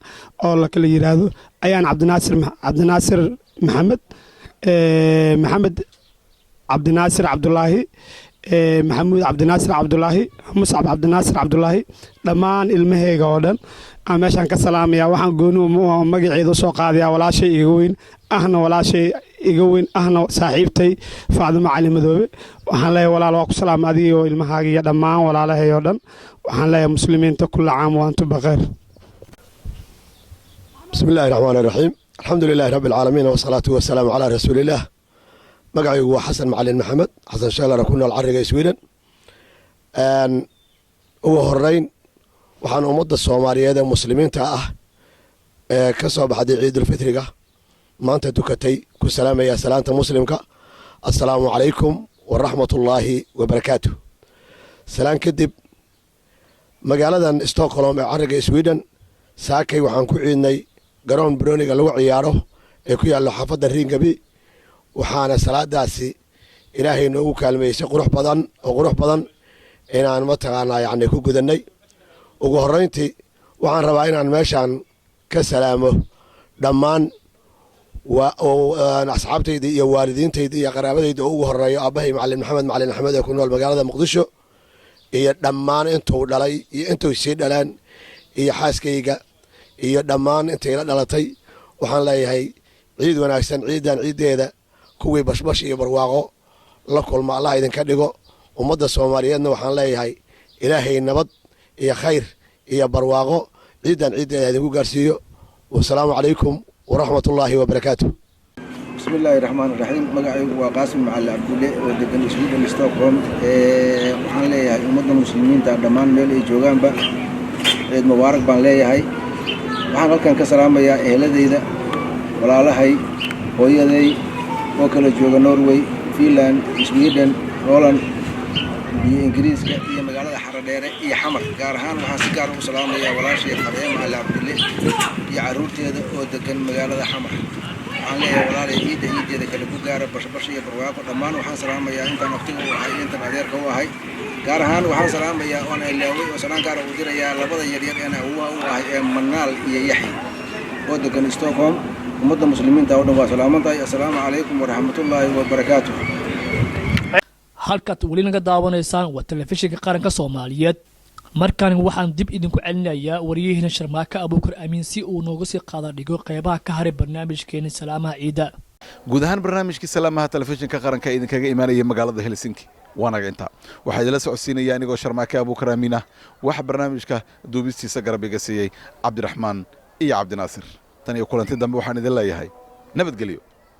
Speaker 20: oo la kala yiraahdo ayaan Cabdinaasir Maxamed maxamed Cabdinaasir Cabdullaahi محمود عبد الناصر عبد الله مصعب عبد الناصر عبد الله دمان ilmahayga oo dhan aan meeshan ka salaamayaa waxaan gooni magaceedu soo qaadayaa walaashay iga weyn ahna saaxiibtay Faadimo Cali Madoobe waxaan leeyahay walaal waa ku salaam adiga iyo ilmahaaga iyo dhammaan walaalahay oo dhan waxaan leeyahay muslimiinta kulli caam wa antum bikhair
Speaker 21: bismillaahi raxmaani raxiim alxamdulilaahi rabbil caalamiin wa salaatu wa salaamu calaa rasuulillaah magacaygu waa xasan macalin maxamed xasan sheelara ku nool cariga Sweden ugu horeyn waxaan ummadda Soomaaliyeed ee muslimiinta ah ee ka soo baxday ciidul fitriga maanta dukatay ku salaamaya salaanta muslimka assalaamu calaykum wa raxmatullaahi wa barakaatuh salaan kadib magaaladan Stockholm ee cariga Sweden saakay waxaan ku ciidnay garoon Broniga lagu ciyaaro ee ku yaalla xaafadda Ringaby waxaana salaadaasi ilaahay noogu kaalmeeyay qurux badan inaan mataqaanaa yacni ku gudanay ugu horeyntii waxaan rabaa inaan meeshaan ka salaamo dhammaan asxaabtayda iyo waalidiintayda iyo qaraabadayda oo ugu horeeyo aabbahay macalin maxamed axmed ee ku nool magaalada muqdisho iyo dhammaan intuu dhalay iyo intuu sii dhalaan iyo xaaskayga iyo dhammaan intay la dhalatay waxaan leeyahay ciid wanaagsan ciidan ciiddeeda kuwii bashbash iyo barwaaqo la kulma allah idinka dhigo ummadda soomaaliyeedna waxaan leeyahay ilaahay nabad iyo khayr iyo barwaaqo ciidan ciiddeeda idinku gaarsiiyo wasalaamu calaykum waraxmatullaahi wabarakaatu
Speaker 4: bismillaahi raxmaan raxiim magacaygu waa qaasim macali cabdulle oo degan sweden stockholm waxaan leeyahay ummadda muslimiinta dhammaan meel ay joogaanba ciid mubaarak baan leeyahay waxaan halkan ka salaamayaa eheladayda walaalahay hooyaday oo kala jooga norway finland sweden holland iyo ingiriiska iyo magaalada xaradheere iyo xamar gaar ahaan waxaan si gaar ugu salaamayaa walaashay Fareema Macali Cabdille iyo caruurteeda oo degan magaalada xamar waxaan leeyahay walaalay ciideeda kala ku gaara bashbash iyo barwaaqo dhammaan waxaan salaamayaa intaan waqtiga u ahay intaan adeerka u ahay gaar ahaan waxaan salaamayaa oon ilaaway oo salaan gaar u dirayaa labada yaryar ee u ahay ee Manaal iyo Yaxya oo degan Stockholm ummadda muslimiinta oo dhan waa salaamantahay assalaamu calaykum waraxmatullaahi wabarakaatuh
Speaker 9: halkaad weli naga daawanaysaan waa telefishinka qaranka Soomaaliyeed markaan waxaan dib idinku celinayaa wariyaheena Sharmaaka Abuukar Amiin si uu nooga sii qaada dhigo qeybaha ka haray barnaamijkeena Salaamaha Ciida
Speaker 1: guud ahaan barnaamijkii Salaamaha telefishinka qaranka idinkaga imaanaya magaalada Helsinki waanaga inta waxaa idila socodsiinaya anigoo Sharmaaka Abuukar Amiin ah waxa barnaamijka duubistiisa garabiga siiyay Cabdiraxmaan iyo Cabdinaasir tan iyo kulanti dambe waxaan idin leeyahay nabadgelyo